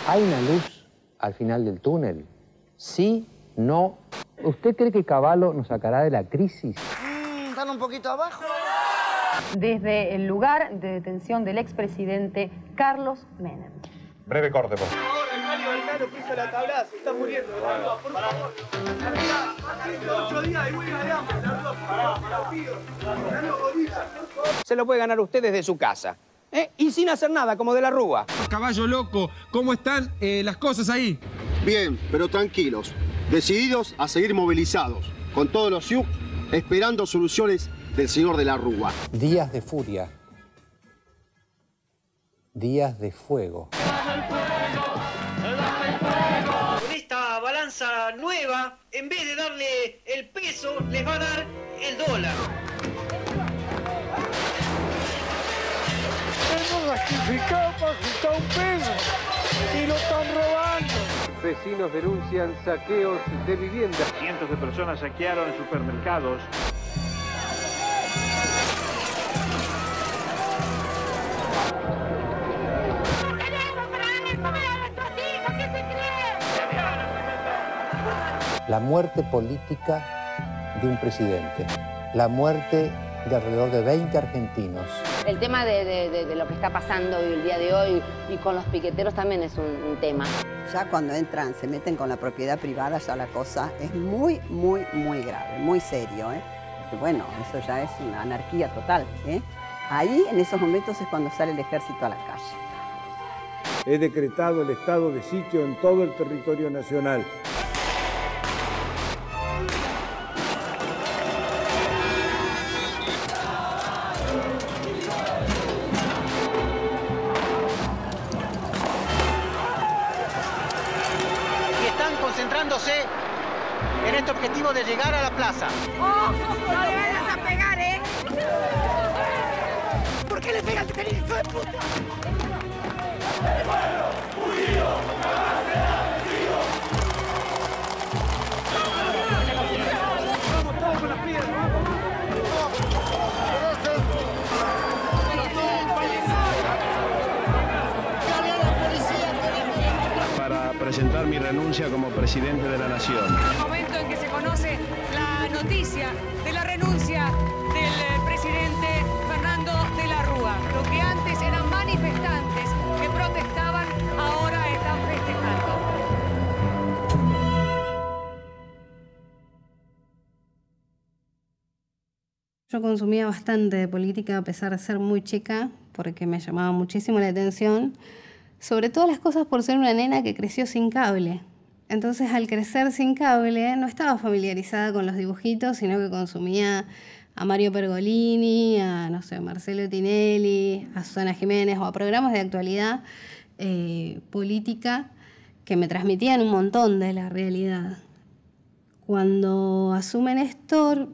¿Hay una luz al final del túnel? ¿Sí? ¿No? ¿Usted cree que Cavallo nos sacará de la crisis? ¿Están un poquito abajo? Desde el lugar de detención del expresidente Carlos Menem. Breve corte, por favor. Ahora, el Mario Alcano piso la tabla, se está muriendo. Largo, por favor. Largo, 8 días de huelga de hambre, largo, para pido. Largo, bolilla. Se lo puede ganar usted desde su casa. Y sin hacer nada, como de la Rúa. Caballo loco, ¿cómo están las cosas ahí? Bien, pero tranquilos. Decididos a seguir movilizados, con todos los SIUC, esperando soluciones del señor de la Rúa. Días de furia. Días de fuego. Con esta balanza nueva, en vez de darle el peso, les va a dar el dólar. Hemos sacrificado para juntar un peso y lo están robando. Vecinos denuncian saqueos de viviendas. Cientos de personas saquearon supermercados. La muerte política de un presidente. La muerte de alrededor de 20 argentinos. El tema de lo que está pasando hoy, el día de hoy, y con los piqueteros también es un tema. Ya cuando entran, se meten con la propiedad privada, ya la cosa es muy, muy, muy grave, muy serio, Porque bueno, eso ya es una anarquía total, Ahí, en esos momentos, es cuando sale el ejército a la calle. He decretado el estado de sitio en todo el territorio nacional. En este objetivo de llegar a la plaza. ¡Ojo! ¡No le vayas a pegar, ¿Por qué le pegas, hijo de puta? Vamos todos con las piedras, Para presentar mi renuncia como presidente de la Nación. El momento en que se conoce la noticia de la renuncia del presidente Fernando de la Rúa. Lo que antes eran manifestantes que protestaban, ahora están festejando. Yo consumía bastante de política a pesar de ser muy chica, porque me llamaba muchísimo la atención. Sobre todas las cosas por ser una nena que creció sin cable. Entonces, al crecer sin cable, no estaba familiarizada con los dibujitos, sino que consumía a Mario Pergolini, a, no sé, Marcelo Tinelli, a Susana Jiménez, o a programas de actualidad política que me transmitían un montón de la realidad. Cuando asume Néstor,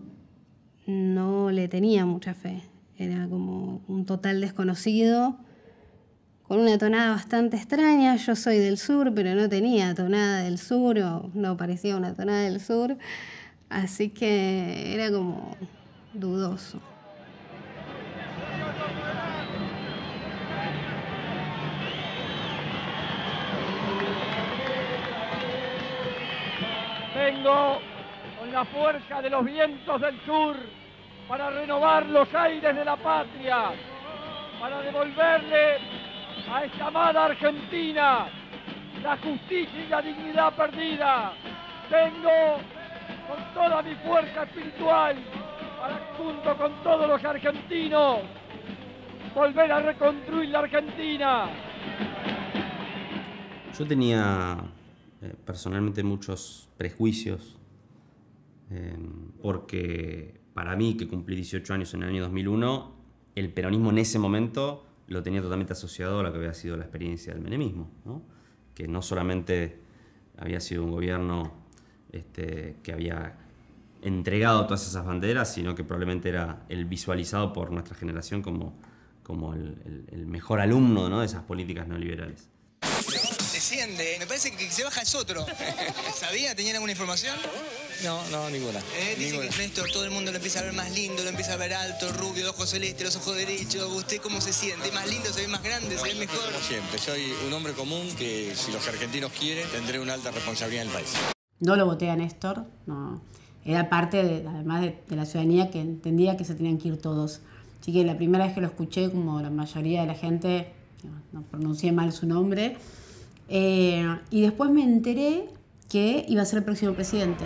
no le tenía mucha fe. Era como un total desconocido, con una tonada bastante extraña. Yo soy del sur, pero no tenía tonada del sur, o no parecía una tonada del sur, así que era como dudoso. Vengo con la fuerza de los vientos del sur para renovar los aires de la patria, para devolverle a esta amada Argentina la justicia y la dignidad perdida. Vengo con toda mi fuerza espiritual para, junto con todos los argentinos, volver a reconstruir la Argentina. Yo tenía personalmente muchos prejuicios porque para mí, que cumplí 18 años en el año 2001, el peronismo en ese momento lo tenía totalmente asociado a lo que había sido la experiencia del menemismo, ¿no? Que no solamente había sido un gobierno que había entregado todas esas banderas, sino que probablemente era el visualizado por nuestra generación como el mejor alumno, ¿no?, de esas políticas neoliberales. Desciende, me parece que se baja es otro. ¿Sabía? ¿Tenían alguna información? No, ninguna. Dice ninguna. que Néstor todo el mundo lo empieza a ver más lindo, lo empieza a ver alto, rubio, de ojos celestes, los ojos derechos. ¿Usted cómo se siente? ¿Más lindo, se ve más grande, se ve mejor? Como siempre, soy un hombre común que, si los argentinos quieren, tendré una alta responsabilidad en el país. No lo voté a Néstor, no. Era parte, además de la ciudadanía, que entendía que se tenían que ir todos. Así que la primera vez que lo escuché, como la mayoría de la gente, no pronuncié mal su nombre, y después me enteré que iba a ser el próximo presidente.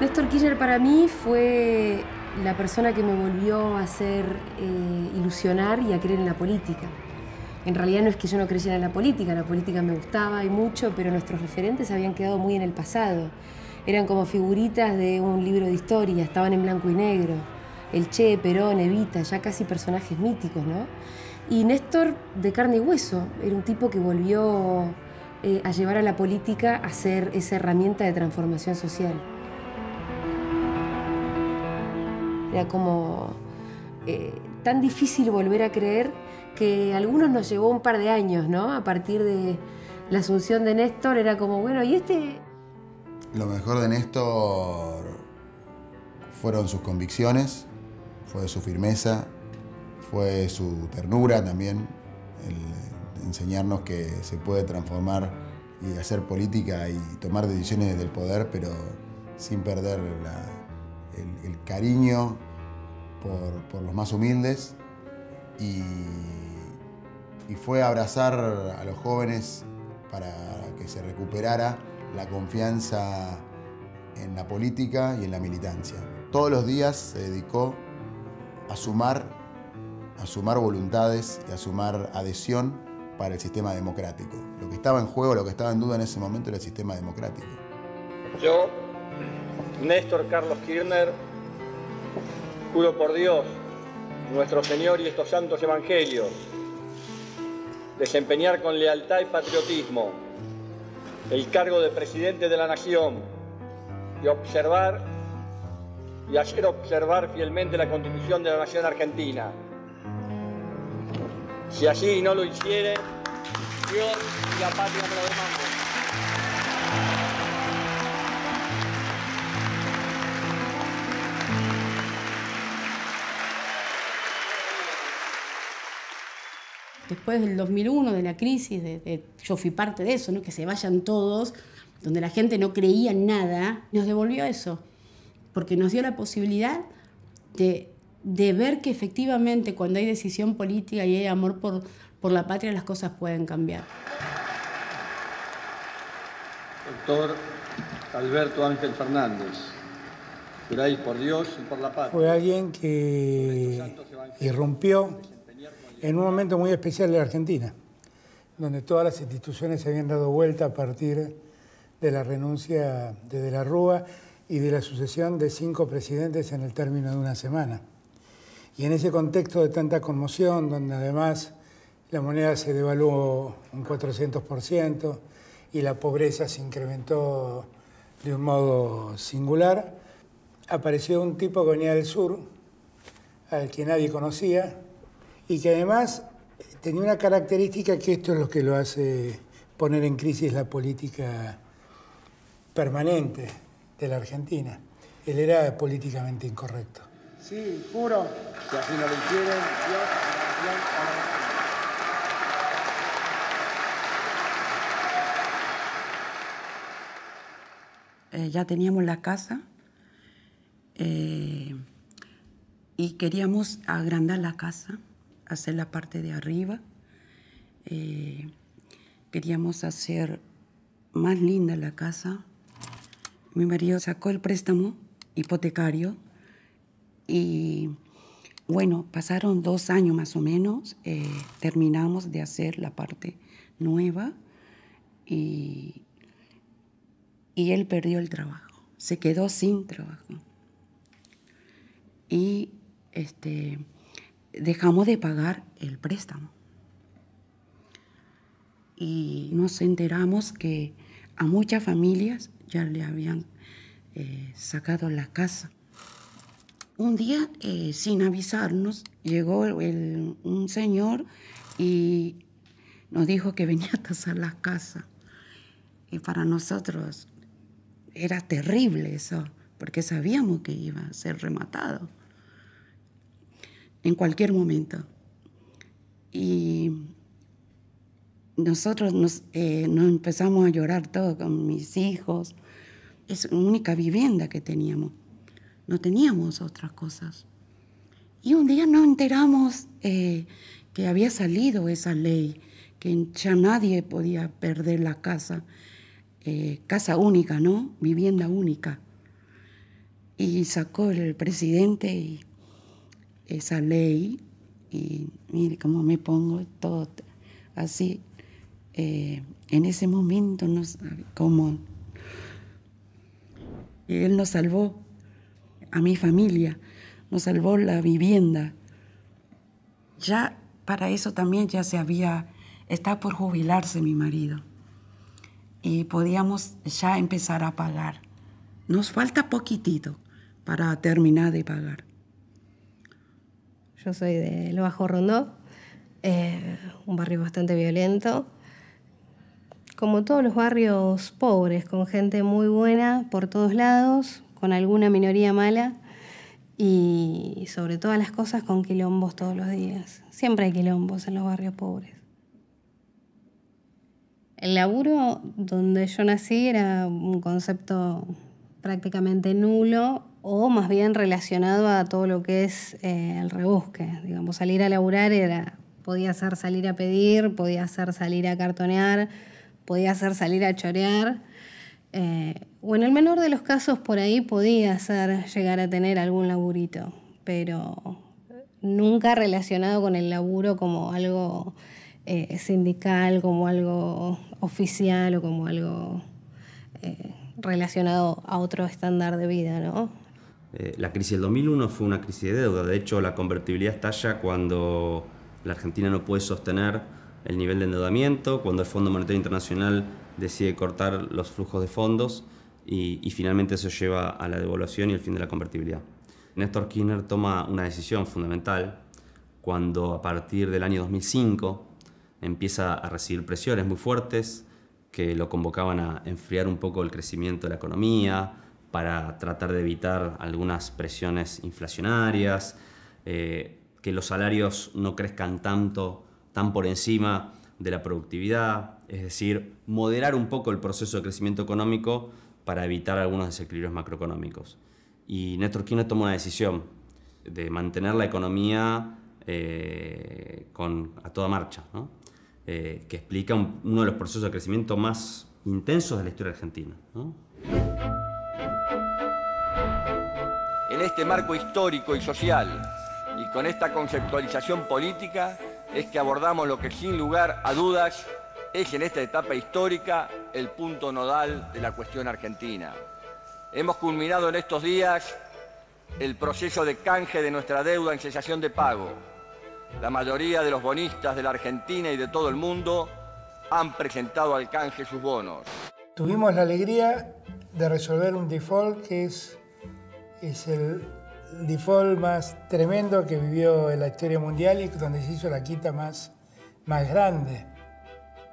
Néstor Kirchner para mí fue la persona que me volvió a hacer ilusionar y a creer en la política. En realidad no es que yo no creyera en la política me gustaba y mucho, pero nuestros referentes habían quedado muy en el pasado. Eran como figuritas de un libro de historia, estaban en blanco y negro. El Che, Perón, Evita, ya casi personajes míticos, ¿no? Y Néstor, de carne y hueso, era un tipo que volvió a llevar a la política a ser esa herramienta de transformación social. Era como tan difícil volver a creer que a algunos nos llevó un par de años, ¿no? A partir de la asunción de Néstor era como, bueno, ¿y este? Lo mejor de Néstor fueron sus convicciones, fue su firmeza, fue su ternura también, el enseñarnos que se puede transformar y hacer política y tomar decisiones desde el poder, pero sin perder el cariño por los más humildes, y fue abrazar a los jóvenes para que se recuperara la confianza en la política y en la militancia. Todos los días se dedicó a sumar voluntades y a sumar adhesión para el sistema democrático. Lo que estaba en juego, lo que estaba en duda en ese momento era el sistema democrático. Yo, Néstor Carlos Kirchner, juro por Dios, nuestro Señor y estos santos evangelios, desempeñar con lealtad y patriotismo el cargo de presidente de la Nación y hacer observar fielmente la Constitución de la Nación Argentina. Si así no lo hiciere, Dios y la patria me lo demanden. Después del 2001, de la crisis, yo fui parte de eso, ¿no? Que se vayan todos, donde la gente no creía en nada, nos devolvió eso, porque nos dio la posibilidad de ver que efectivamente cuando hay decisión política y hay amor por la patria, las cosas pueden cambiar. Doctor Alberto Ángel Fernández, juráis por Dios y por la patria. Fue alguien que irrumpió en un momento muy especial de la Argentina, donde todas las instituciones se habían dado vuelta a partir de la renuncia de De la Rúa y de la sucesión de 5 presidentes en el término de una semana. Y en ese contexto de tanta conmoción, donde además la moneda se devaluó un 400% y la pobreza se incrementó de un modo singular, apareció un tipo que venía del sur, al que nadie conocía, y que además tenía una característica que esto es lo que lo hace poner en crisis la política permanente de la Argentina. Él era políticamente incorrecto. Sí, juro. Si así no lo hicieron, Dios... Ya teníamos la casa y queríamos agrandar la casa, hacer la parte de arriba. Queríamos hacer más linda la casa. Mi marido sacó el préstamo hipotecario y bueno, pasaron 2 años más o menos, terminamos de hacer la parte nueva y él perdió el trabajo, se quedó sin trabajo. Y dejamos de pagar el préstamo. Y nos enteramos que a muchas familias ya le habían sacado la casa. Un día, sin avisarnos, llegó un señor y nos dijo que venía a tasar la casa. Y para nosotros era terrible eso, porque sabíamos que iba a ser rematado en cualquier momento. Y nosotros nos empezamos a llorar todos con mis hijos. Es la única vivienda que teníamos. No teníamos otras cosas. Y un día nos enteramos que había salido esa ley, que ya nadie podía perder la casa. Casa única, ¿no? Vivienda única. Y sacó el presidente esa ley. Y mire cómo me pongo todo así. En ese momento, como él nos salvó a mi familia, nos salvó la vivienda. Ya para eso también ya está por jubilarse mi marido. Y podíamos ya empezar a pagar. Nos falta poquitito para terminar de pagar. Yo soy del Bajo Rondó, un barrio bastante violento. Como todos los barrios pobres, con gente muy buena por todos lados, con alguna minoría mala y sobre todas las cosas con quilombos todos los días. Siempre hay quilombos en los barrios pobres. El laburo donde yo nací era un concepto prácticamente nulo o más bien relacionado a todo lo que es el rebusque. Digamos, salir a laburar podía ser salir a pedir, podía ser salir a cartonear, podía ser salir a chorear. O en el menor de los casos por ahí podía ser llegar a tener algún laburito, pero nunca relacionado con el laburo como algo sindical, como algo oficial o como algo relacionado a otro estándar de vida, ¿no? La crisis del 2001 fue una crisis de deuda. De hecho, la convertibilidad estalla cuando la Argentina no puede sostener el nivel de endeudamiento, cuando el Fondo Monetario Internacional decide cortar los flujos de fondos y finalmente eso lleva a la devaluación y el fin de la convertibilidad. Néstor Kirchner toma una decisión fundamental cuando a partir del año 2005 empieza a recibir presiones muy fuertes que lo convocaban a enfriar un poco el crecimiento de la economía para tratar de evitar algunas presiones inflacionarias, que los salarios no crezcan tan por encima de la productividad, es decir, moderar un poco el proceso de crecimiento económico para evitar algunos desequilibrios macroeconómicos. Y Néstor Kirchner toma una decisión de mantener la economía a toda marcha, ¿no? Que explica uno de los procesos de crecimiento más intensos de la historia argentina, ¿no? En este marco histórico y social y con esta conceptualización política es que abordamos lo que sin lugar a dudas es en esta etapa histórica el punto nodal de la cuestión argentina. Hemos culminado en estos días el proceso de canje de nuestra deuda en cesación de pago. La mayoría de los bonistas de la Argentina y de todo el mundo han presentado al canje sus bonos. Tuvimos la alegría de resolver un default que es el default más tremendo que vivió en la historia mundial y donde se hizo la quita más grande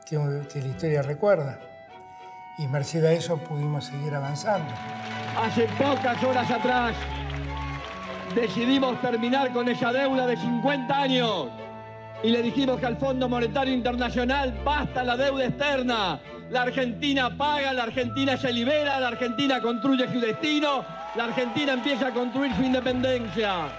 que la historia recuerda. Y merced a eso pudimos seguir avanzando. Hace pocas horas atrás decidimos terminar con esa deuda de 50 años y le dijimos que al Fondo Monetario Internacional basta la deuda externa. La Argentina paga, la Argentina se libera, la Argentina construye su destino, la Argentina empieza a construir su independencia.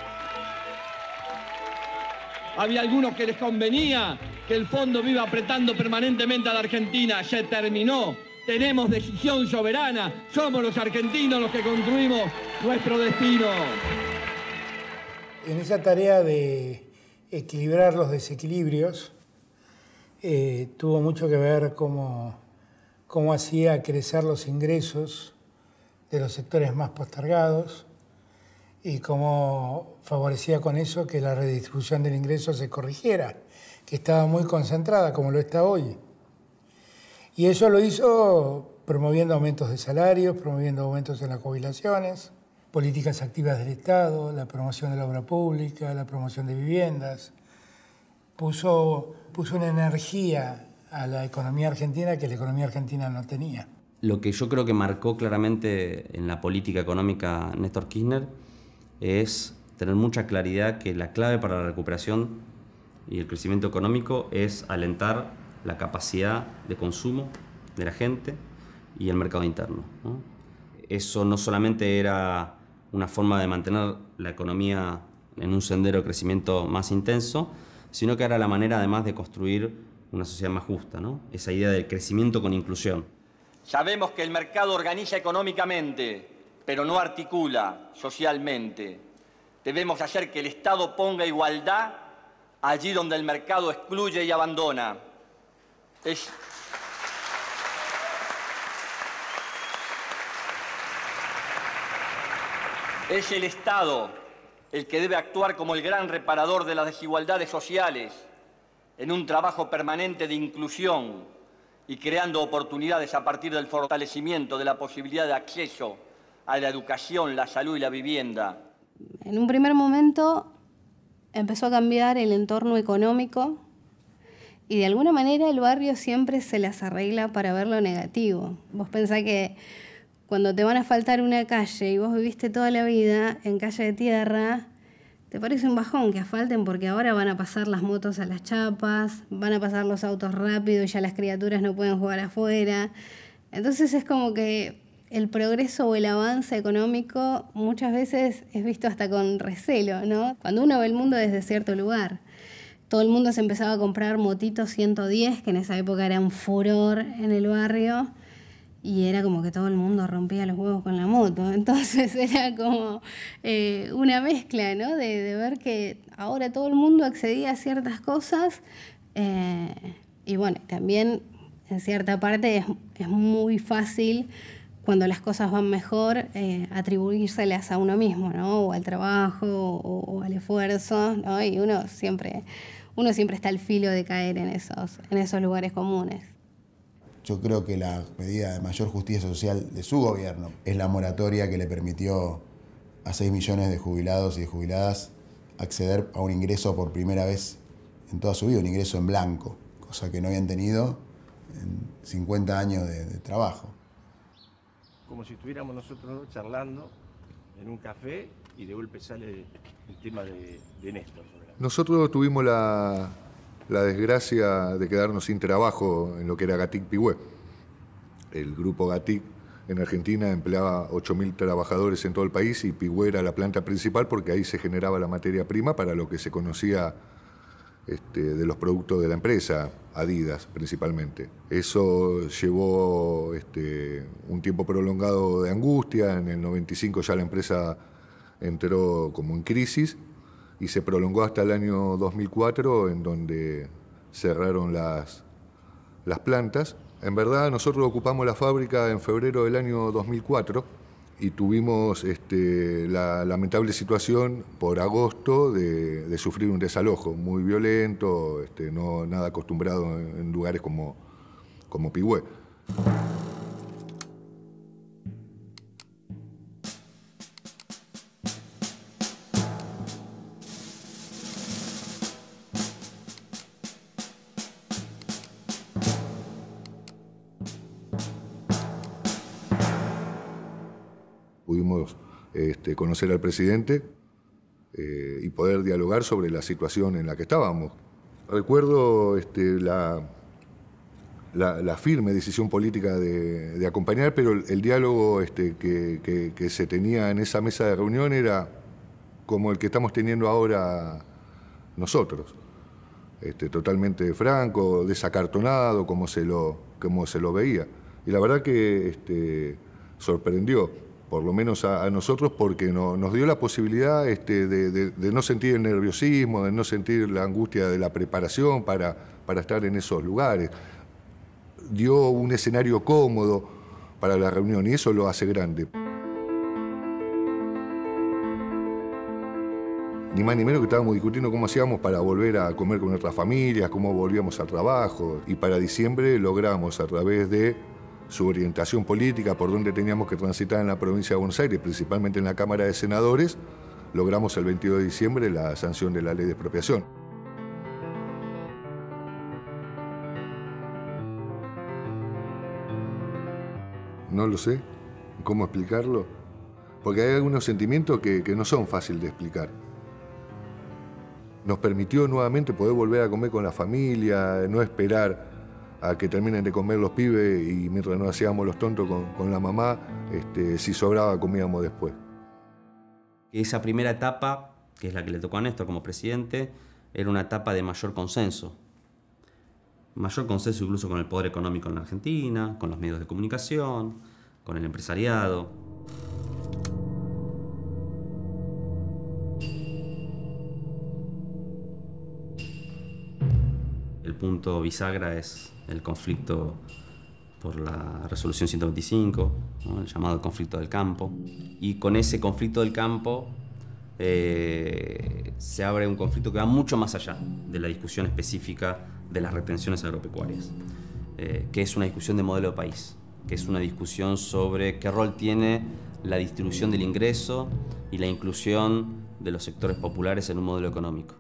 Había algunos que les convenía que el fondo viva apretando permanentemente a la Argentina. Se terminó. Tenemos decisión soberana. Somos los argentinos los que construimos nuestro destino. En esa tarea de equilibrar los desequilibrios, tuvo mucho que ver cómo hacía crecer los ingresos de los sectores más postergados y cómo favorecía con eso que la redistribución del ingreso se corrigiera, que estaba muy concentrada, como lo está hoy. Y eso lo hizo promoviendo aumentos de salarios, promoviendo aumentos en las jubilaciones, políticas activas del Estado, la promoción de la obra pública, la promoción de viviendas. Puso una energía a la economía argentina que la economía argentina no tenía. Lo que yo creo que marcó claramente en la política económica Néstor Kirchner es tener mucha claridad que la clave para la recuperación y el crecimiento económico es alentar la capacidad de consumo de la gente y el mercado interno, ¿no? Eso no solamente era una forma de mantener la economía en un sendero de crecimiento más intenso, sino que era la manera además de construir una sociedad más justa, ¿no? Esa idea del crecimiento con inclusión. Sabemos que el mercado organiza económicamente, pero no articula socialmente. Debemos hacer que el Estado ponga igualdad allí donde el mercado excluye y abandona. Es el Estado el que debe actuar como el gran reparador de las desigualdades sociales en un trabajo permanente de inclusión y creando oportunidades a partir del fortalecimiento de la posibilidad de acceso a la educación, la salud y la vivienda. En un primer momento empezó a cambiar el entorno económico y de alguna manera el barrio siempre se las arregla para ver lo negativo. Vos pensás que cuando te van a faltar una calle y vos viviste toda la vida en calle de tierra, te parece un bajón que asfalten porque ahora van a pasar las motos a las chapas, van a pasar los autos rápido y ya las criaturas no pueden jugar afuera. Entonces es como que el progreso o el avance económico muchas veces es visto hasta con recelo, ¿no? Cuando uno ve el mundo desde cierto lugar. Todo el mundo se empezaba a comprar motitos 110, que en esa época era un furor en el barrio, y era como que todo el mundo rompía los huevos con la moto. Entonces era como una mezcla, ¿no? De ver que ahora todo el mundo accedía a ciertas cosas, y bueno, también en cierta parte es muy fácil, cuando las cosas van mejor, atribuírselas a uno mismo, ¿no? O al trabajo o al esfuerzo, ¿no? Y uno siempre está al filo de caer en esos lugares comunes. Yo creo que la medida de mayor justicia social de su gobierno es la moratoria que le permitió a 6 millones de jubilados y de jubiladas acceder a un ingreso por primera vez en toda su vida, un ingreso en blanco, cosa que no habían tenido en 50 años de trabajo. Como si estuviéramos nosotros charlando en un café y de golpe sale el tema de Néstor. Nosotros tuvimos la desgracia de quedarnos sin trabajo en lo que era Gatic Pigüé. El grupo Gatic en Argentina empleaba 8.000 trabajadores en todo el país y Pigüé era la planta principal porque ahí se generaba la materia prima para lo que se conocía de los productos de la empresa, Adidas principalmente. Eso llevó un tiempo prolongado de angustia. En el 95 ya la empresa entró como en crisis y se prolongó hasta el año 2004, en donde cerraron las plantas. En verdad, nosotros ocupamos la fábrica en febrero del año 2004 y tuvimos la lamentable situación por agosto de sufrir un desalojo muy violento, no nada acostumbrado en lugares como Pigüé. Pudimos conocer al presidente y poder dialogar sobre la situación en la que estábamos. Recuerdo la firme decisión política de acompañar, pero el diálogo que se tenía en esa mesa de reunión era como el que estamos teniendo ahora nosotros. Totalmente franco, desacartonado, como se lo veía. Y la verdad que sorprendió, por lo menos a nosotros, porque nos dio la posibilidad de no sentir el nerviosismo, de no sentir la angustia de la preparación para estar en esos lugares. Dio un escenario cómodo para la reunión y eso lo hace grande. Ni más ni menos que estábamos discutiendo cómo hacíamos para volver a comer con nuestras familias, cómo volvíamos al trabajo. Y para diciembre logramos, a través de su orientación política, por dónde teníamos que transitar en la provincia de Buenos Aires, principalmente en la Cámara de Senadores, logramos el 22 de diciembre la sanción de la ley de expropiación. No lo sé cómo explicarlo, porque hay algunos sentimientos que no son fáciles de explicar. Nos permitió nuevamente poder volver a comer con la familia, no esperar a que terminen de comer los pibes y mientras nos hacíamos los tontos con la mamá, si sobraba comíamos después. Esa primera etapa, que es la que le tocó a Néstor como presidente, era una etapa de mayor consenso. Mayor consenso incluso con el poder económico en la Argentina, con los medios de comunicación, con el empresariado. El punto bisagra es el conflicto por la resolución 125, ¿no? El llamado conflicto del campo. Y con ese conflicto del campo se abre un conflicto que va mucho más allá de la discusión específica de las retenciones agropecuarias, que es una discusión de modelo de país, que es una discusión sobre qué rol tiene la distribución del ingreso y la inclusión de los sectores populares en un modelo económico.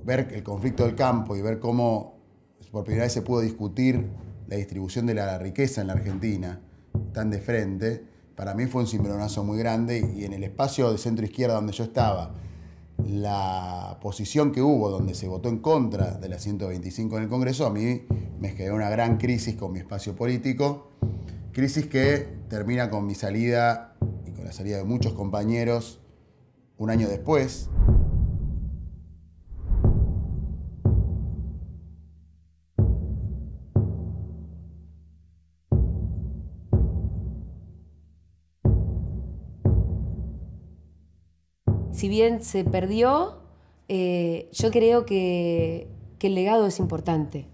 Ver el conflicto del campo y ver cómo por primera vez se pudo discutir la distribución de la riqueza en la Argentina tan de frente, para mí fue un cimbronazo muy grande y en el espacio de centro-izquierda donde yo estaba, la posición que hubo donde se votó en contra de la 125 en el Congreso, a mí me generó una gran crisis con mi espacio político, crisis que termina con mi salida y con la salida de muchos compañeros un año después. Si bien se perdió, yo creo que el legado es importante,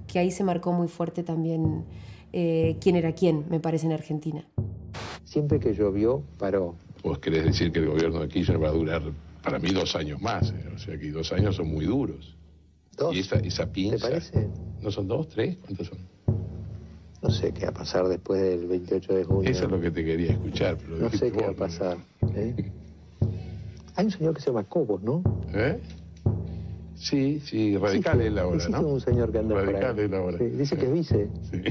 que ahí se marcó muy fuerte también quién era quién, me parece, en Argentina. Siempre que llovió, paró. Vos querés decir que el gobierno de Kirchner va a durar, para mí, 2 años más, o sea que 2 años son muy duros. ¿2? Y esa pinza... ¿Te parece? ¿No son 2, 3? ¿Cuántos son? No sé qué va a pasar después del 28 de junio. Eso es lo que te quería escuchar. Pero no sé qué va a pasar. Hay un señor que se llama Cobos, ¿no? Sí, radical es la hora, ¿no? Un señor que anda radical por ahí. Es la hora. Sí, dice que es vice. Sí.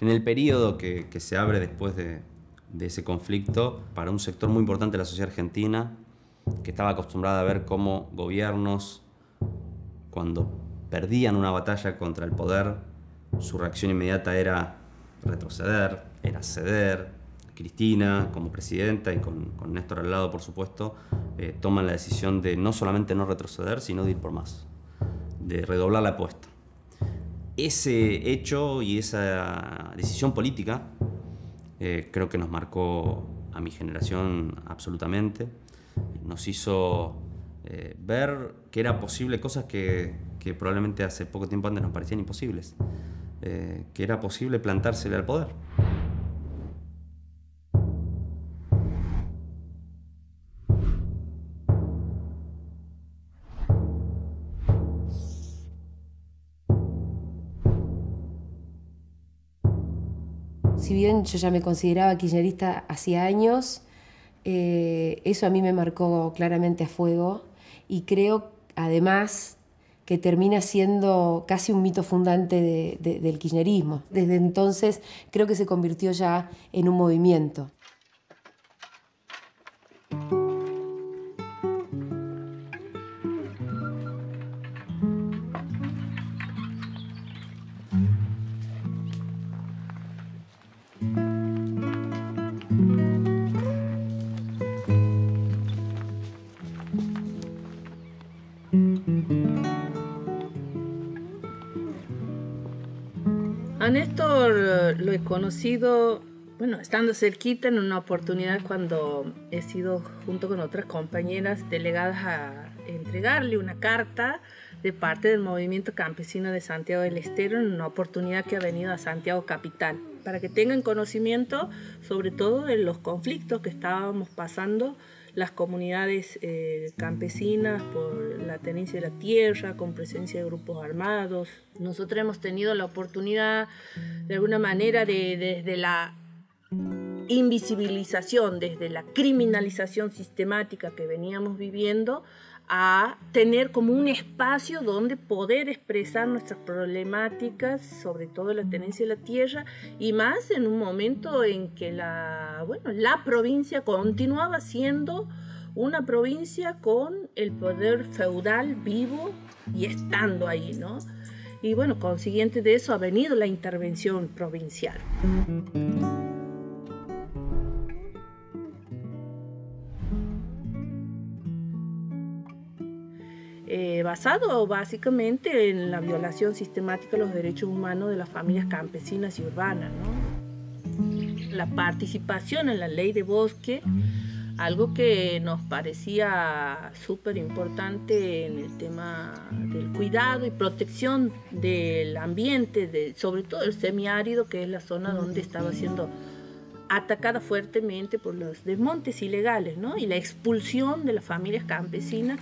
En el periodo que se abre después de ese conflicto, para un sector muy importante de la sociedad argentina, que estaba acostumbrada a ver cómo gobiernos, cuando perdían una batalla contra el poder, su reacción inmediata era retroceder, era ceder. Cristina, como presidenta, y con Néstor al lado, por supuesto, toman la decisión de no solamente no retroceder, sino de ir por más, de redoblar la apuesta. Ese hecho y esa decisión política creo que nos marcó a mi generación absolutamente. Nos hizo ver que era posible cosas que probablemente hace poco tiempo antes nos parecían imposibles. Que era posible plantársele al poder. Si bien yo ya me consideraba kirchnerista hacía años, eso a mí me marcó claramente a fuego y creo, además, que termina siendo casi un mito fundante del kirchnerismo. Desde entonces creo que se convirtió ya en un movimiento. A Néstor lo he conocido, bueno, estando cerquita en una oportunidad cuando he sido junto con otras compañeras delegadas a entregarle una carta de parte del movimiento campesino de Santiago del Estero en una oportunidad que ha venido a Santiago Capital, para que tengan conocimiento sobre todo de los conflictos que estábamos pasando las comunidades campesinas por la tenencia de la tierra, con presencia de grupos armados. Nosotros hemos tenido la oportunidad, de alguna manera, desde la invisibilización, desde la criminalización sistemática que veníamos viviendo, a tener como un espacio donde poder expresar nuestras problemáticas, sobre todo la tenencia de la tierra, y más en un momento en que la provincia continuaba siendo una provincia con el poder feudal vivo y estando ahí, ¿no? Y bueno, consiguiente de eso ha venido la intervención provincial. Basado básicamente en la violación sistemática de los derechos humanos de las familias campesinas y urbanas, ¿no? La participación en la ley de bosque, algo que nos parecía súper importante en el tema del cuidado y protección del ambiente, sobre todo el semiárido, que es la zona donde estaba siendo atacada fuertemente por los desmontes ilegales, ¿no? Y la expulsión de las familias campesinas.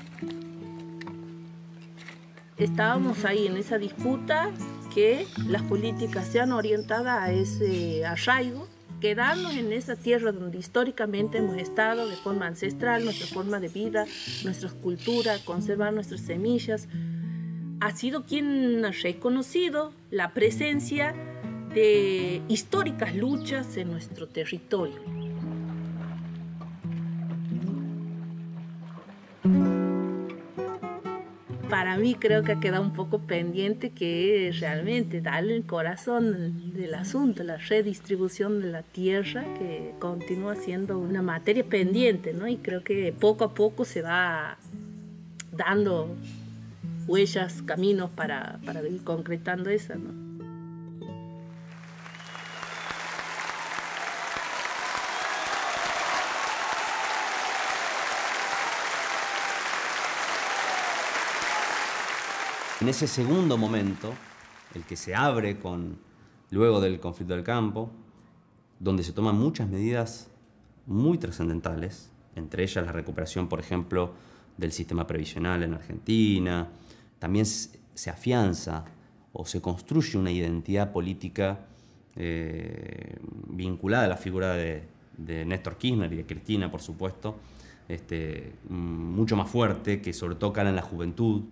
Estábamos ahí en esa disputa, que las políticas sean orientadas a ese arraigo, quedarnos en esa tierra donde históricamente hemos estado de forma ancestral, nuestra forma de vida, nuestras culturas, conservar nuestras semillas. Ha sido quien ha reconocido la presencia de históricas luchas en nuestro territorio. Para mí creo que ha quedado un poco pendiente que realmente darle el corazón del asunto, la redistribución de la tierra, que continúa siendo una materia pendiente, ¿no? Y creo que poco a poco se va dando huellas, caminos para ir concretando eso, ¿no? En ese segundo momento, el que se abre luego del conflicto del campo, donde se toman muchas medidas muy trascendentales, entre ellas la recuperación, por ejemplo, del sistema previsional en Argentina, también se afianza o se construye una identidad política vinculada a la figura de Néstor Kirchner y de Cristina, por supuesto, mucho más fuerte, que sobre todo cala en la juventud.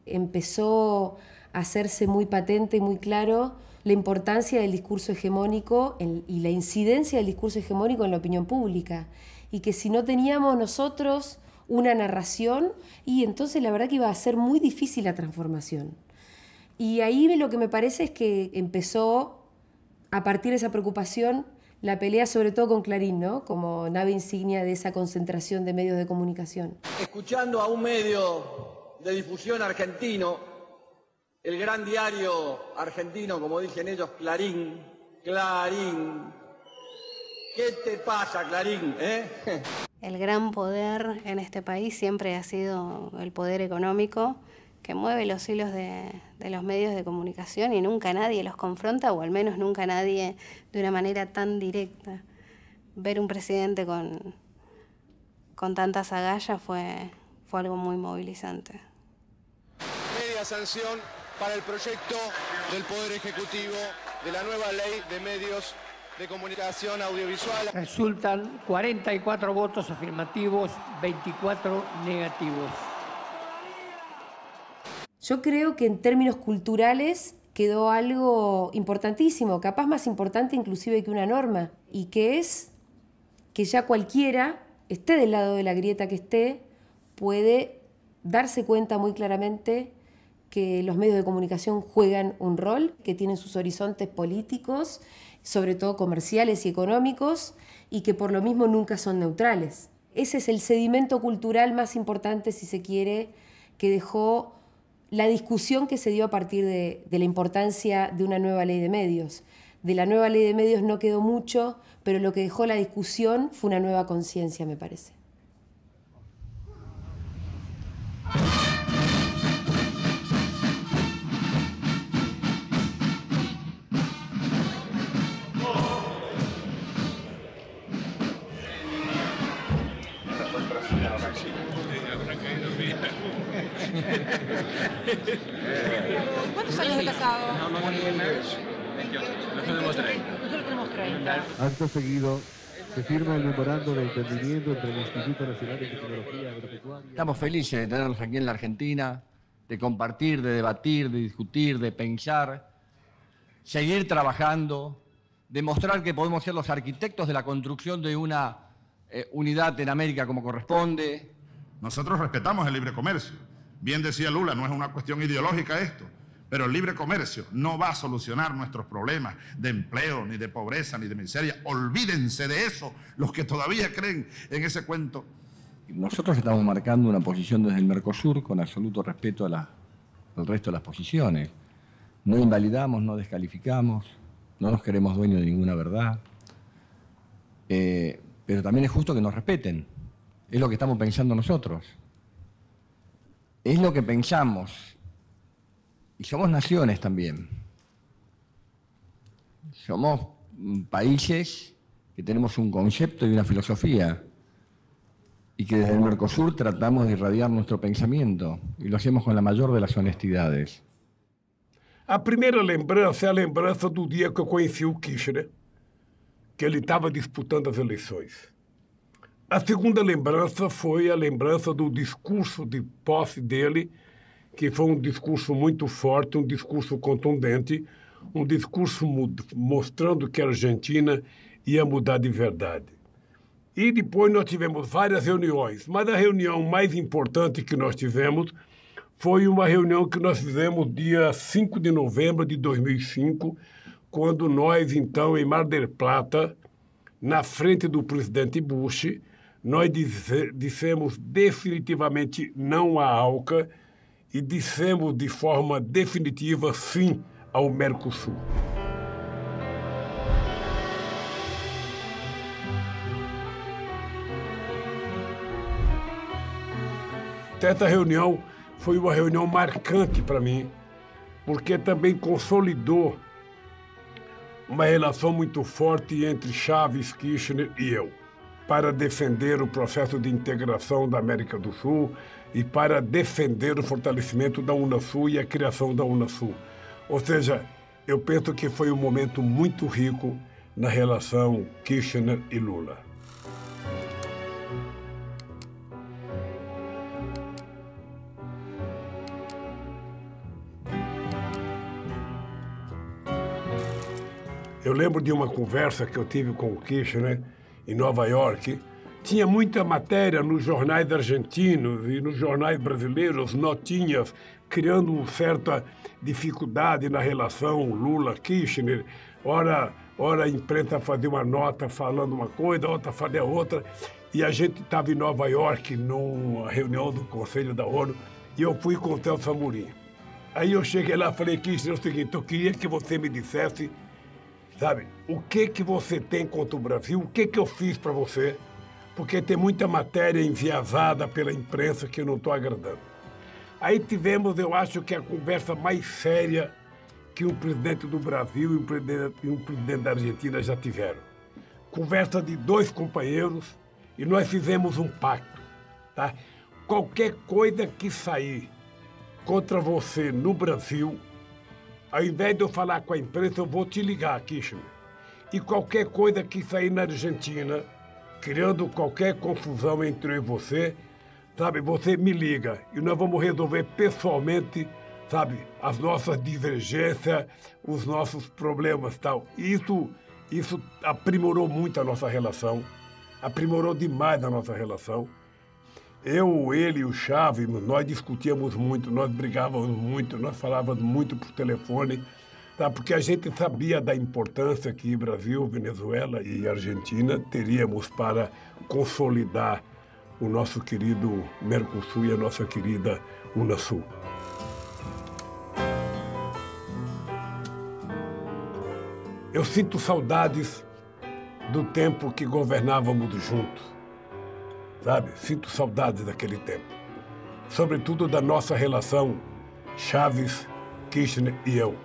Empezó a hacerse muy patente y muy claro la importancia del discurso hegemónico y la incidencia del discurso hegemónico en la opinión pública, y que si no teníamos nosotros una narración, y entonces la verdad que iba a ser muy difícil la transformación. Y ahí lo que me parece es que empezó, a partir de esa preocupación, la pelea sobre todo con Clarín, ¿no? Como nave insignia de esa concentración de medios de comunicación. Escuchando a un medio de difusión argentino, el gran diario argentino, como dicen ellos, Clarín. ¿Qué te pasa, Clarín? El gran poder en este país siempre ha sido el poder económico, que mueve los hilos de los medios de comunicación, y nunca nadie los confronta, o al menos nunca nadie de una manera tan directa. Ver un presidente con tantas agallas fue algo muy movilizante. Media sanción para el proyecto del Poder Ejecutivo de la nueva ley de medios de comunicación audiovisual. Resultan 44 votos afirmativos, 24 negativos. Yo creo que en términos culturales quedó algo importantísimo, capaz más importante inclusive que una norma, y que es que ya cualquiera, esté del lado de la grieta que esté, puede darse cuenta muy claramente que los medios de comunicación juegan un rol, que tienen sus horizontes políticos, sobre todo comerciales y económicos, y que por lo mismo nunca son neutrales. Ese es el sedimento cultural más importante, si se quiere, que dejó la discusión que se dio a partir de la importancia de una nueva ley de medios. De la nueva ley de medios no quedó mucho, pero lo que dejó la discusión fue una nueva conciencia, me parece. ¿Cuántos años de casado? Nosotros tenemos 30. Acto seguido, se firma el memorando de entendimiento entre el Instituto Nacional de Tecnología Agropecuaria. Estamos felices de tenernos aquí en la Argentina, de compartir, de debatir, de discutir, de pensar, seguir trabajando, demostrar que podemos ser los arquitectos de la construcción de una unidad en América como corresponde. Nosotros respetamos el libre comercio. Bien decía Lula, no es una cuestión ideológica esto, pero el libre comercio no va a solucionar nuestros problemas de empleo, ni de pobreza, ni de miseria. Olvídense de eso, los que todavía creen en ese cuento. Nosotros estamos marcando una posición desde el Mercosur con absoluto respeto al resto de las posiciones. No invalidamos, no descalificamos, no nos queremos dueños de ninguna verdad. Pero también es justo que nos respeten. Es lo que estamos pensando nosotros. Es lo que pensamos. Y somos naciones también. Somos países que tenemos un concepto y una filosofía. Y que desde el Mercosur tratamos de irradiar nuestro pensamiento. Y lo hacemos con la mayor de las honestidades. A primeira lembrança é a lembrança do dia que eu conheci o Kirchner, que ele estava disputando as eleições. A segunda lembrança foi a lembrança do discurso de posse dele, que foi um discurso muito forte, um discurso contundente, um discurso mostrando que a Argentina ia mudar de verdade. E depois nós tivemos várias reuniões, mas a reunião mais importante que nós tivemos foi uma reunião que nós fizemos dia 5 de novembro de 2005, quando nós, então, em Mar del Plata, na frente do presidente Bush, nós dissemos definitivamente não à ALCA e dissemos de forma definitiva sim ao Mercosul. Essa reunião foi uma reunião marcante para mim, porque também consolidou uma relação muito forte entre Chávez, Kirchner e eu, para defender o processo de integração da América do Sul e para defender o fortalecimento da Unasul e a criação da Unasul. Ou seja, eu penso que foi um momento muito rico na relação Kirchner e Lula. Eu lembro de uma conversa que eu tive com o Kirchner em Nova York. Tinha muita matéria nos jornais argentinos e nos jornais brasileiros, notinhas, criando certa dificuldade na relação Lula-Kirchner. Ora a imprensa fazia uma nota falando uma coisa, outra fazia outra. E a gente estava em Nova York, numa reunião do Conselho da ONU, e eu fui com o Celso Amorim. Aí eu cheguei lá e falei, Kirchner, é o seguinte, eu queria que você me dissesse, sabe, o que você tem contra o Brasil, o que eu fiz para você, porque tem muita matéria enviesada pela imprensa que eu não estou agradando. Aí tivemos, eu acho que a conversa mais séria que um presidente do Brasil e um presidente da Argentina já tiveram. Conversa de dois companheiros e nós fizemos um pacto, tá? Qualquer coisa que sair contra você no Brasil, ao invés de eu falar com a imprensa, eu vou te ligar, Kirchner. E qualquer coisa que sair na Argentina, criando qualquer confusão entre eu e você, sabe, você me liga e nós vamos resolver pessoalmente, sabe, as nossas divergências, os nossos problemas e tal. E isso aprimorou muito a nossa relação, aprimorou demais a nossa relação. Eu, ele e o Chávez, nós discutíamos muito, nós brigávamos muito, nós falávamos muito por telefone, tá? Porque a gente sabia da importância que Brasil, Venezuela e Argentina teríamos para consolidar o nosso querido Mercosul e a nossa querida Unasul. Eu sinto saudades do tempo que governávamos juntos, sabe? Sinto saudades daquele tempo. Sobretudo da nossa relação, Chaves, Kirchner e eu.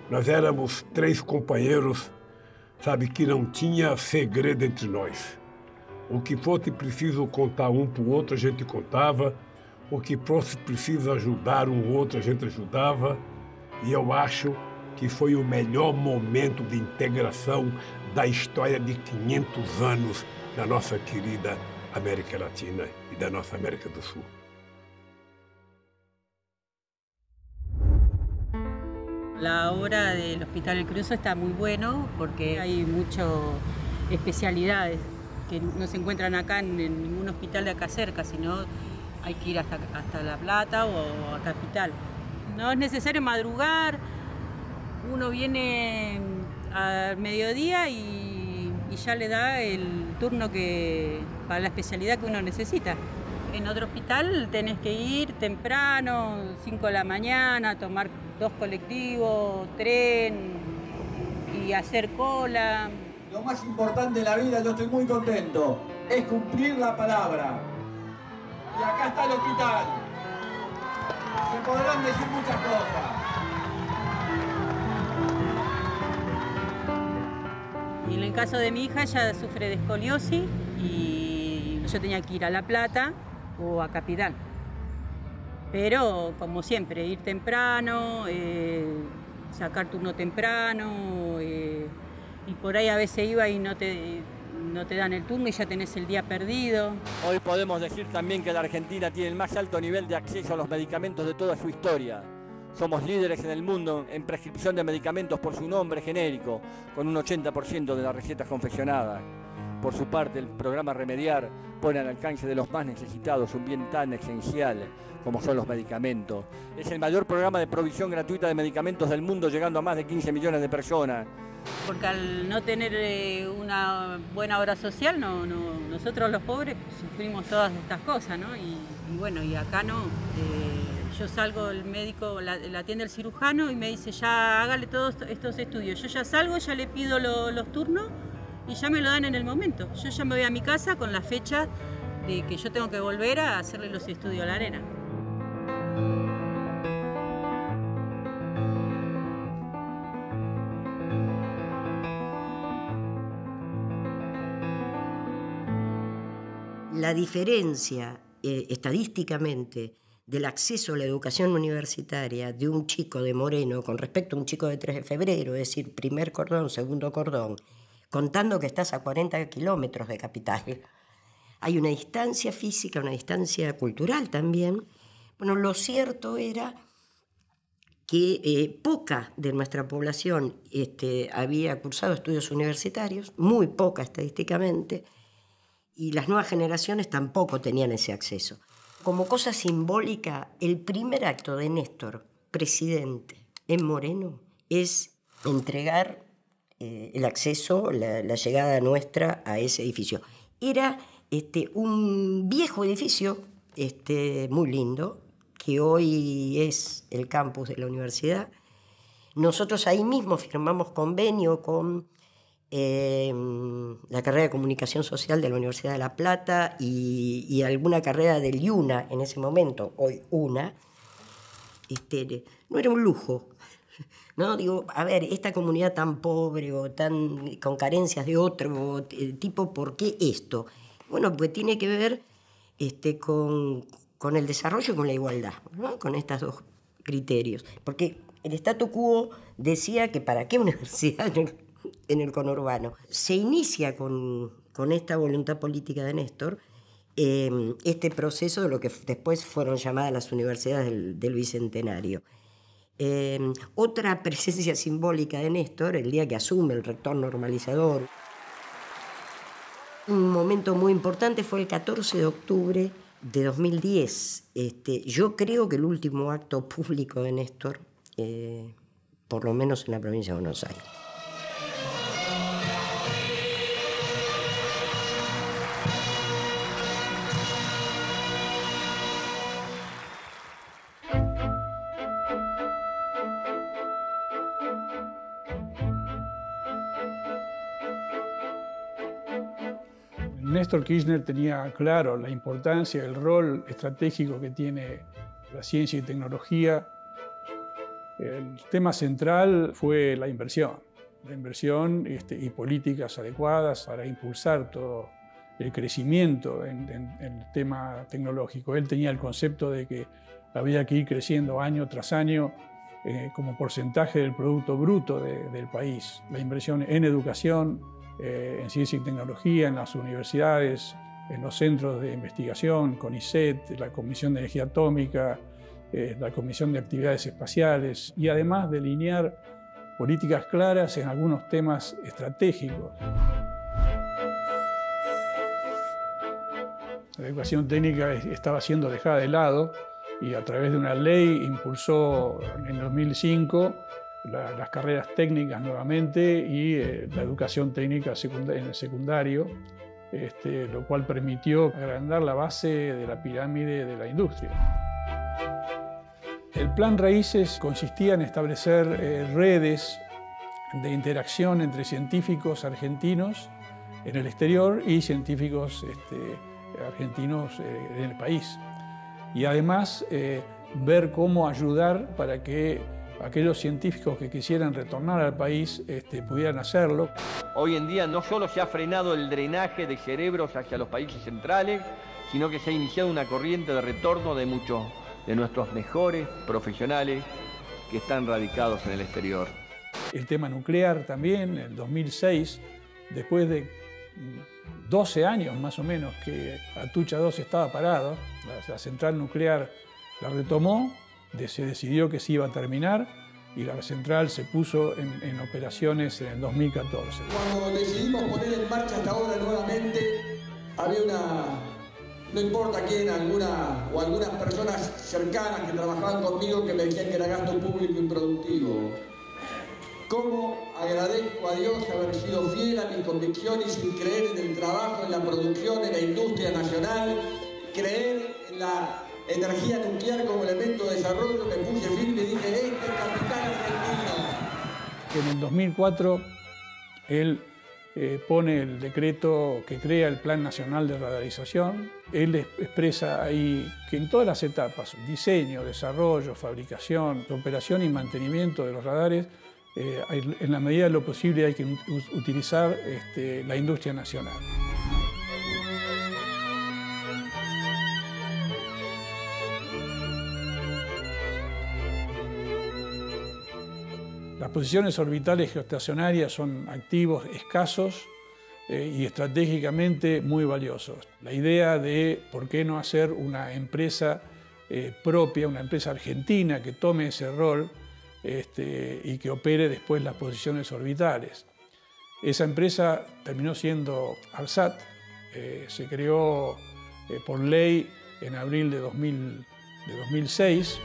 Nós éramos 3 companheiros, sabe, que não tinha segredo entre nós. O que fosse preciso contar um para o outro, a gente contava. O que fosse preciso ajudar um outro, a gente ajudava. E eu acho que foi o melhor momento de integração da história de 500 anos da nossa querida América Latina e da nossa América do Sul. La obra del Hospital El Cruzo está muy bueno porque hay muchas especialidades que no se encuentran acá en ningún hospital de acá cerca, sino hay que ir hasta La Plata o a Capital. No es necesario madrugar, uno viene al mediodía y ya le da el turno para la especialidad que uno necesita. En otro hospital tenés que ir temprano, 5 de la mañana, tomar 2 colectivos, tren y hacer cola. Lo más importante de la vida, yo estoy muy contento, es cumplir la palabra. Y acá está el hospital. Se podrán decir muchas cosas. Y en el caso de mi hija, ella sufre de escoliosis y yo tenía que ir a La Plata o a Capital. Pero, como siempre, ir temprano, sacar turno temprano, y por ahí a veces iba y no te dan el turno y ya tenés el día perdido. Hoy podemos decir también que la Argentina tiene el más alto nivel de acceso a los medicamentos de toda su historia. Somos líderes en el mundo en prescripción de medicamentos por su nombre genérico, con un 80% de las recetas confeccionadas. Por su parte, el programa Remediar pone al alcance de los más necesitados un bien tan esencial como son los medicamentos. Es el mayor programa de provisión gratuita de medicamentos del mundo, llegando a más de 15 millones de personas. Porque al no tener una buena obra social, nosotros los pobres sufrimos todas estas cosas, ¿no? Y bueno, y acá no. Yo salgo, el médico la atiende el cirujano y me dice, ya hágale todos estos estudios. Yo ya salgo, ya le pido los turnos y ya me lo dan en el momento. Yo ya me voy a mi casa con la fecha de que yo tengo que volver a hacerle los estudios a la arena. La diferencia estadísticamente del acceso a la educación universitaria de un chico de Moreno con respecto a un chico de 3 de febrero, es decir, primer cordón, segundo cordón, contando que estás a 40 kilómetros de Capital, hay una distancia física, una distancia cultural también. Bueno, lo cierto era que poca de nuestra población había cursado estudios universitarios, muy poca estadísticamente, y las nuevas generaciones tampoco tenían ese acceso. Como cosa simbólica, el primer acto de Néstor, presidente, en Moreno, es entregar el acceso, la llegada nuestra a ese edificio. Era un viejo edificio muy lindo, que hoy es el campus de la universidad. Nosotros ahí mismo firmamos convenio con la carrera de Comunicación Social de la Universidad de La Plata y alguna carrera del IUNA en ese momento, hoy UNA. No era un lujo, ¿no? Digo, a ver, esta comunidad tan pobre o con carencias de otro tipo, ¿por qué esto? Bueno, pues tiene que ver con el desarrollo y con la igualdad, ¿no? Con estos 2 criterios. Porque el statu quo decía que para qué universidad en el conurbano. Se inicia con esta voluntad política de Néstor este proceso de lo que después fueron llamadas las universidades del Bicentenario. Otra presencia simbólica de Néstor, el día que asume el rector normalizador. Un momento muy importante fue el 14 de octubre de 2010. Yo creo que el último acto público de Néstor, por lo menos en la provincia de Buenos Aires. Néstor Kirchner tenía claro la importancia, el rol estratégico que tiene la ciencia y tecnología. El tema central fue la inversión y políticas adecuadas para impulsar todo el crecimiento en el tema tecnológico. Él tenía el concepto de que había que ir creciendo año tras año como porcentaje del Producto Bruto del país. La inversión en educación, en ciencia y tecnología, en las universidades, en los centros de investigación, CONICET, la Comisión de Energía Atómica, la Comisión de Actividades Espaciales, y además delinear políticas claras en algunos temas estratégicos. La educación técnica estaba siendo dejada de lado y a través de una ley impulsó en 2005 las carreras técnicas nuevamente y la educación técnica en el secundario, lo cual permitió agrandar la base de la pirámide de la industria. El Plan Raíces consistía en establecer redes de interacción entre científicos argentinos en el exterior y científicos argentinos en el país. Y además ver cómo ayudar para que aquellos científicos que quisieran retornar al país pudieran hacerlo. Hoy en día no solo se ha frenado el drenaje de cerebros hacia los países centrales, sino que se ha iniciado una corriente de retorno de muchos de nuestros mejores profesionales que están radicados en el exterior. El tema nuclear también, en el 2006, después de 12 años más o menos que Atucha 2 estaba parado, la central nuclear la retomó, se decidió que se iba a terminar y la central se puso en operaciones en el 2014. Cuando decidimos poner en marcha esta obra nuevamente, había no importa quién, algunas personas cercanas que trabajaban conmigo que me decían que era gasto público improductivo. ¿Cómo agradezco a Dios haber sido fiel a mis convicciones sin creer en el trabajo, en la producción, en la industria nacional, creer en la energía nuclear como elemento de desarrollo? Me puse firme y dije, este es capital argentino. En el 2004, él pone el decreto que crea el Plan Nacional de Radarización. Él expresa ahí que en todas las etapas, diseño, desarrollo, fabricación, operación y mantenimiento de los radares, en la medida de lo posible hay que utilizar la industria nacional. Las posiciones orbitales geoestacionarias son activos escasos y estratégicamente muy valiosos. La idea de por qué no hacer una empresa propia, una empresa argentina que tome ese rol y que opere después las posiciones orbitales. Esa empresa terminó siendo ARSAT, se creó por ley en abril de 2006.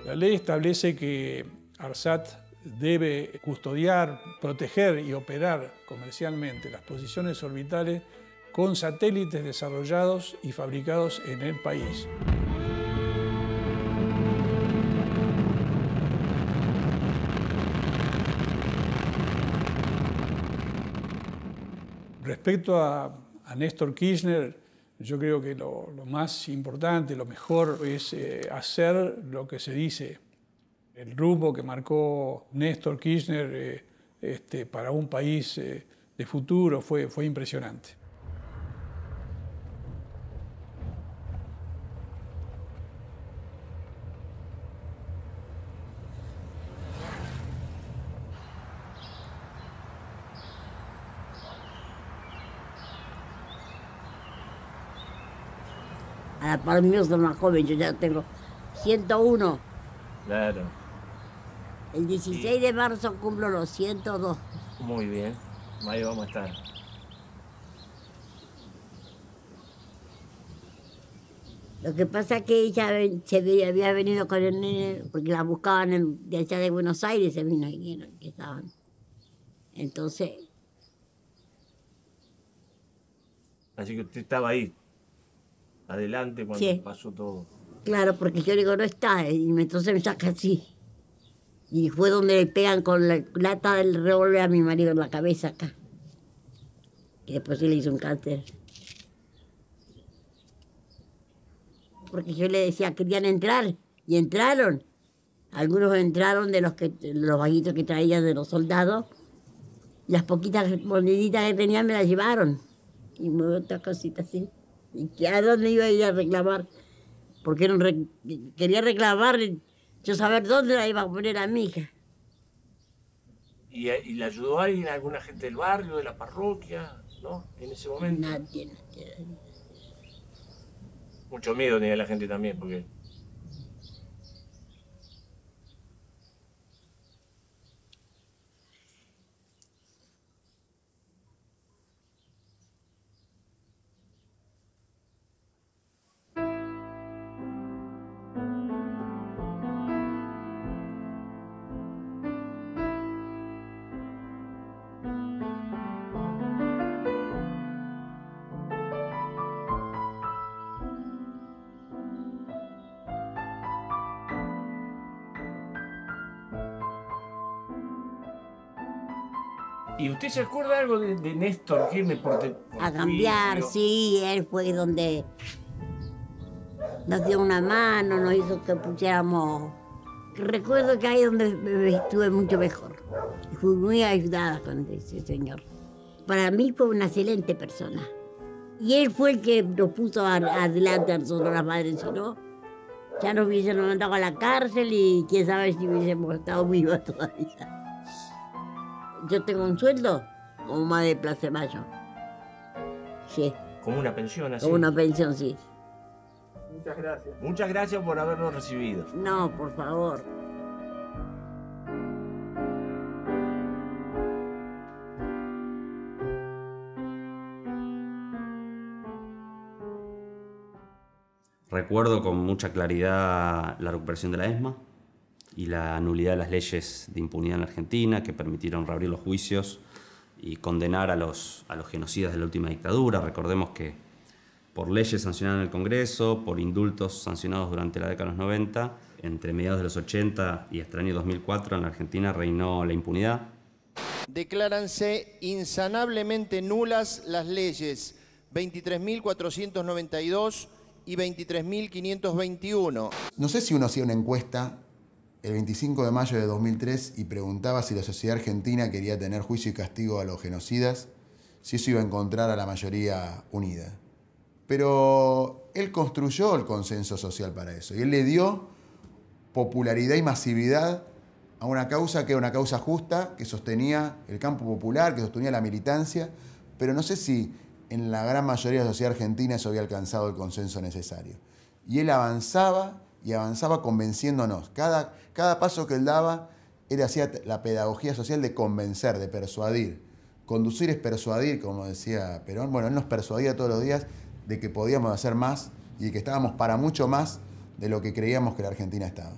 La ley establece que ARSAT debe custodiar, proteger y operar comercialmente las posiciones orbitales con satélites desarrollados y fabricados en el país. Respecto a Néstor Kirchner, yo creo que lo más importante, lo mejor es hacer lo que se dice. El rumbo que marcó Néstor Kirchner para un país de futuro fue impresionante. Para mí soy más joven, yo ya tengo 101. Claro. El 16 de marzo cumplo los 102. Muy bien, ahí vamos a estar. Lo que pasa es que ella había venido con el nene, porque la buscaban de allá de Buenos Aires, se vino aquí, que estaban. Entonces... Así que usted estaba ahí, adelante cuando sí. Pasó todo. Claro, porque yo digo, no está, y entonces me saca así. Y fue donde le pegan con la lata del revólver a mi marido en la cabeza acá. Que después se le hizo un cáncer. Porque yo le decía, querían entrar, y entraron. Algunos entraron de los vaguitos que traían de los soldados. Las poquitas moneditas que tenían me las llevaron. Y me otras cositas así. ¿Y que a dónde iba a ir a reclamar? Porque quería reclamar, yo saber dónde la iba a poner a mi hija. ¿Y le ayudó a alguien, alguna gente del barrio, de la parroquia, no? En ese momento. Nadie. Mucho miedo tenía la gente también, porque... ¿Y usted se acuerda algo de Néstor Kirchner por a cambiar, juicio? Sí, él fue donde nos dio una mano, nos hizo que pusiéramos... Recuerdo que ahí donde estuve mucho mejor. Fui muy ayudada con ese señor. Para mí fue una excelente persona. Y él fue el que nos puso adelante a nosotros las madres, si no, ya nos hubiesen mandado a la cárcel y quién sabe si hubiésemos estado vivos todavía. Yo tengo un sueldo como madre de Plaza de Mayo. Sí. Como una pensión así. Como una pensión, sí. Muchas gracias. Muchas gracias por habernos recibido. No, por favor. Recuerdo con mucha claridad la recuperación de la ESMA y la nulidad de las leyes de impunidad en la Argentina que permitieron reabrir los juicios y condenar a los genocidas de la última dictadura. Recordemos que por leyes sancionadas en el Congreso, por indultos sancionados durante la década de los 90, entre mediados de los 80 y hasta el año 2004 en la Argentina reinó la impunidad. Decláranse insanablemente nulas las leyes 23.492 y 23.521. No sé si uno hacía una encuesta el 25 de mayo de 2003 y preguntaba si la sociedad argentina quería tener juicio y castigo a los genocidas, si eso iba a encontrar a la mayoría unida. Pero él construyó el consenso social para eso y él le dio popularidad y masividad a una causa que era una causa justa, que sostenía el campo popular, que sostenía la militancia, pero no sé si en la gran mayoría de la sociedad argentina eso había alcanzado el consenso necesario. Y él avanzaba y avanzaba convenciéndonos. Cada paso que él daba, él hacía la pedagogía social de convencer, de persuadir. Conducir es persuadir, como decía Perón. Bueno, él nos persuadía todos los días de que podíamos hacer más y de que estábamos para mucho más de lo que creíamos que la Argentina estaba.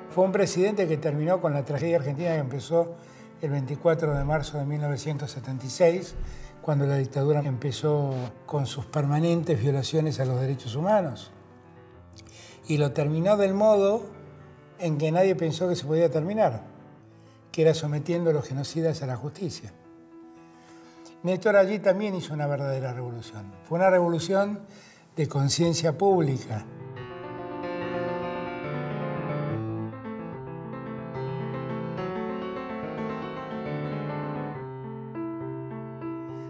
Fue un presidente que terminó con la tragedia argentina que empezó el 24 de marzo de 1976, cuando la dictadura empezó con sus permanentes violaciones a los derechos humanos. Y lo terminó del modo en que nadie pensó que se podía terminar, que era sometiendo a los genocidas a la justicia. Néstor allí también hizo una verdadera revolución. Fue una revolución de conciencia pública.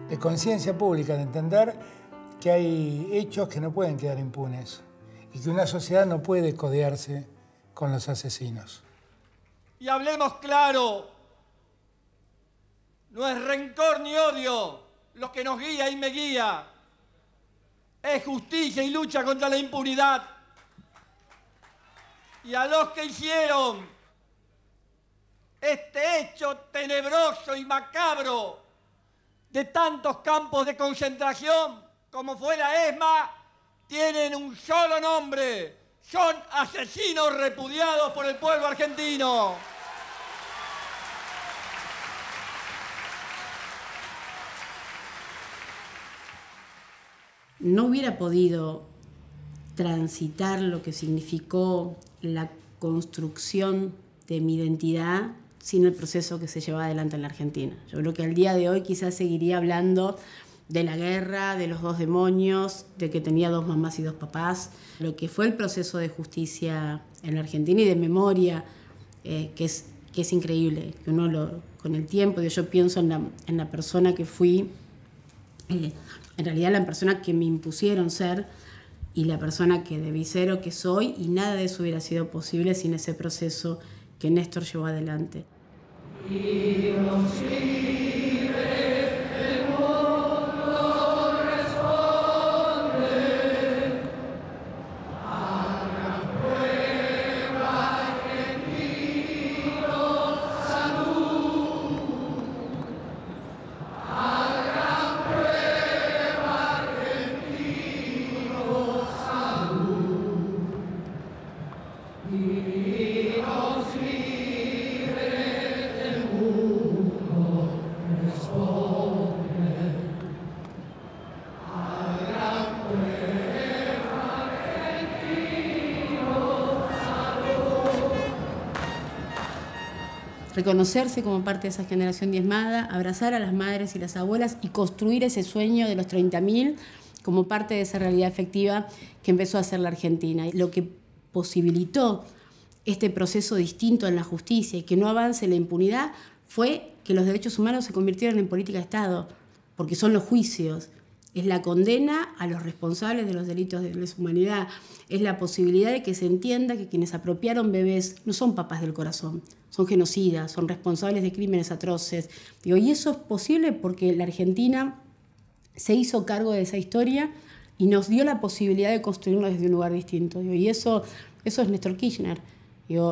De conciencia pública, de entender que hay hechos que no pueden quedar impunes y que una sociedad no puede codearse con los asesinos. Y hablemos claro, no es rencor ni odio lo que nos guía y me guía, es justicia y lucha contra la impunidad. Y a los que hicieron este hecho tenebroso y macabro de tantos campos de concentración como fue la ESMA, tienen un solo nombre, son asesinos repudiados por el pueblo argentino. No hubiera podido transitar lo que significó la construcción de mi identidad sin el proceso que se llevaba adelante en la Argentina. Yo creo que al día de hoy quizás seguiría hablando de la guerra, de los dos demonios, de que tenía dos mamás y dos papás, lo que fue el proceso de justicia en la Argentina y de memoria, que es increíble, que uno con el tiempo, yo pienso en la persona que fui, en realidad la persona que me impusieron ser y la persona que debí ser o que soy, y nada de eso hubiera sido posible sin ese proceso que Néstor llevó adelante. Reconocerse como parte de esa generación diezmada, abrazar a las madres y las abuelas y construir ese sueño de los 30.000 como parte de esa realidad efectiva que empezó a hacer la Argentina. Lo que posibilitó este proceso distinto en la justicia y que no avance la impunidad fue que los derechos humanos se convirtieron en política de Estado, porque son los juicios, es la condena a los responsables de los delitos de lesa humanidad, es la posibilidad de que se entienda que quienes apropiaron bebés no son papás del corazón, son genocidas, son responsables de crímenes atroces. Y eso es posible porque la Argentina se hizo cargo de esa historia y nos dio la posibilidad de construirlo desde un lugar distinto. Y eso es Néstor Kirchner.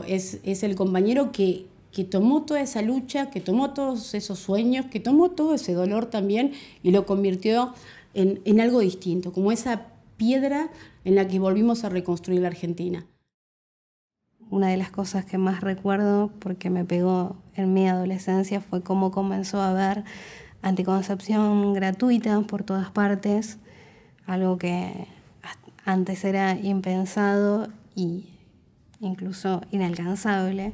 Es el compañero que tomó toda esa lucha, que tomó todos esos sueños, que tomó todo ese dolor también y lo convirtió en algo distinto, como esa piedra en la que volvimos a reconstruir la Argentina. Una de las cosas que más recuerdo, porque me pegó en mi adolescencia, fue cómo comenzó a haber anticoncepción gratuita por todas partes, algo que antes era impensado e incluso inalcanzable.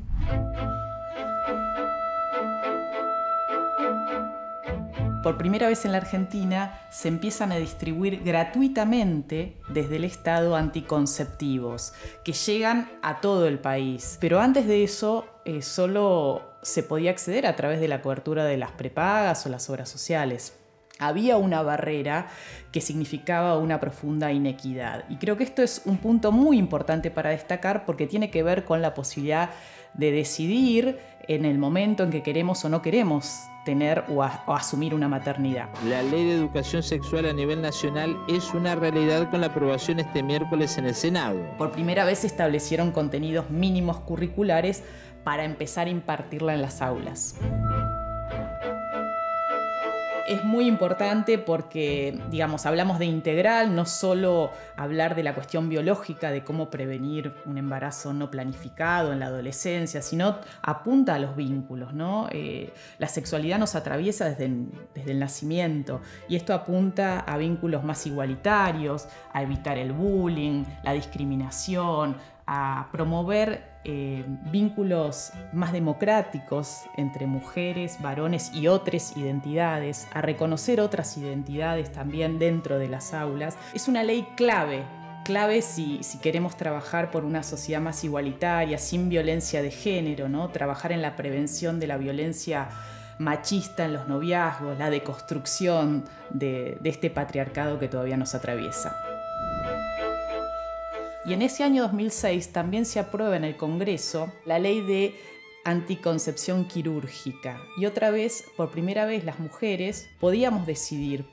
Por primera vez en la Argentina se empiezan a distribuir gratuitamente desde el Estado anticonceptivos que llegan a todo el país. Pero antes de eso solo se podía acceder a través de la cobertura de las prepagas o las obras sociales. Había una barrera que significaba una profunda inequidad. Y creo que esto es un punto muy importante para destacar porque tiene que ver con la posibilidad de decidir en el momento en que queremos o no queremos tener o asumir una maternidad. La Ley de Educación Sexual a nivel nacional es una realidad con la aprobación este miércoles en el Senado. Por primera vez se establecieron contenidos mínimos curriculares para empezar a impartirla en las aulas. Es muy importante porque, hablamos de integral, no solo hablar de la cuestión biológica, de cómo prevenir un embarazo no planificado en la adolescencia, sino apunta a los vínculos, ¿no? La sexualidad nos atraviesa desde el nacimiento y esto apunta a vínculos más igualitarios, a evitar el bullying, la discriminación, a promover vínculos más democráticos entre mujeres, varones y otras identidades, a reconocer otras identidades también dentro de las aulas. Es una ley clave si queremos trabajar por una sociedad más igualitaria, sin violencia de género, ¿no? Trabajar en la prevención de la violencia machista en los noviazgos, la deconstrucción de este patriarcado que todavía nos atraviesa. Y en ese año 2006 también se aprueba en el Congreso la ley de anticoncepción quirúrgica. Y otra vez, por primera vez, las mujeres podemos decidir,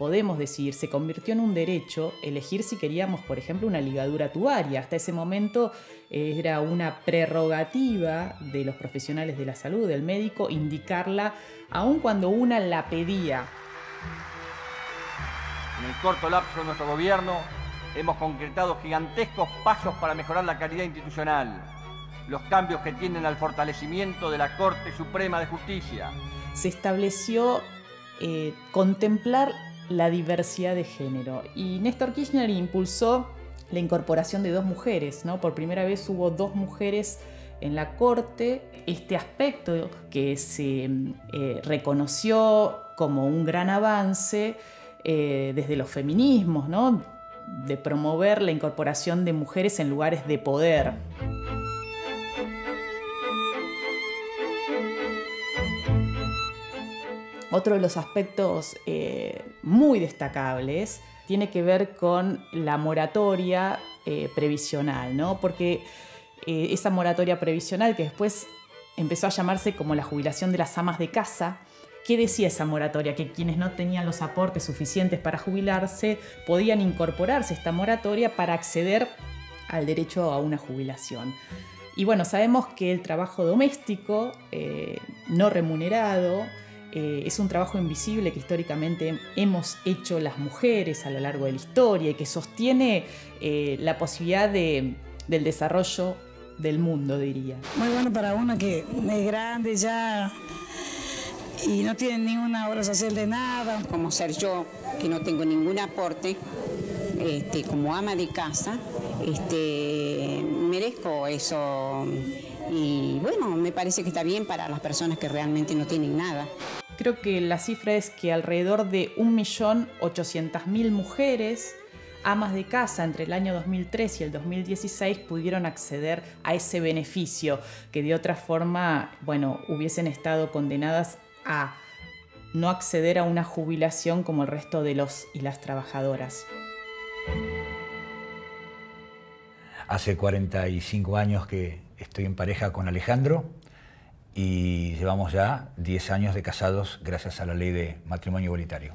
se convirtió en un derecho elegir si queríamos, por ejemplo, una ligadura tubaria. Hasta ese momento era una prerrogativa de los profesionales de la salud, del médico, indicarla, aun cuando una la pedía. En el corto lapso de nuestro gobierno, hemos concretado gigantescos pasos para mejorar la calidad institucional, los cambios que tienden al fortalecimiento de la Corte Suprema de Justicia. Se estableció contemplar la diversidad de género y Néstor Kirchner impulsó la incorporación de 2 mujeres, ¿no? Por primera vez hubo 2 mujeres en la Corte. Este aspecto que se reconoció como un gran avance desde los feminismos, ¿no? De promover la incorporación de mujeres en lugares de poder. Otro de los aspectos muy destacables tiene que ver con la moratoria previsional, ¿no? Porque esa moratoria previsional que después empezó a llamarse como la jubilación de las amas de casa. ¿Qué decía esa moratoria? Que quienes no tenían los aportes suficientes para jubilarse podían incorporarse a esta moratoria para acceder al derecho a una jubilación. Y bueno, sabemos que el trabajo doméstico no remunerado es un trabajo invisible que históricamente hemos hecho las mujeres a lo largo de la historia y que sostiene la posibilidad del desarrollo del mundo, diría. Muy bueno para uno que es grande ya y no tiene ninguna obra social de nada. Como ser yo, que no tengo ningún aporte, como ama de casa, merezco eso. Y bueno, me parece que está bien para las personas que realmente no tienen nada. Creo que la cifra es que alrededor de 1.800.000 mujeres amas de casa entre el año 2003 y el 2016 pudieron acceder a ese beneficio que de otra forma, bueno, hubiesen estado condenadas a no acceder a una jubilación como el resto de los y las trabajadoras. Hace 45 años que estoy en pareja con Alejandro y llevamos ya 10 años de casados gracias a la ley de matrimonio igualitario.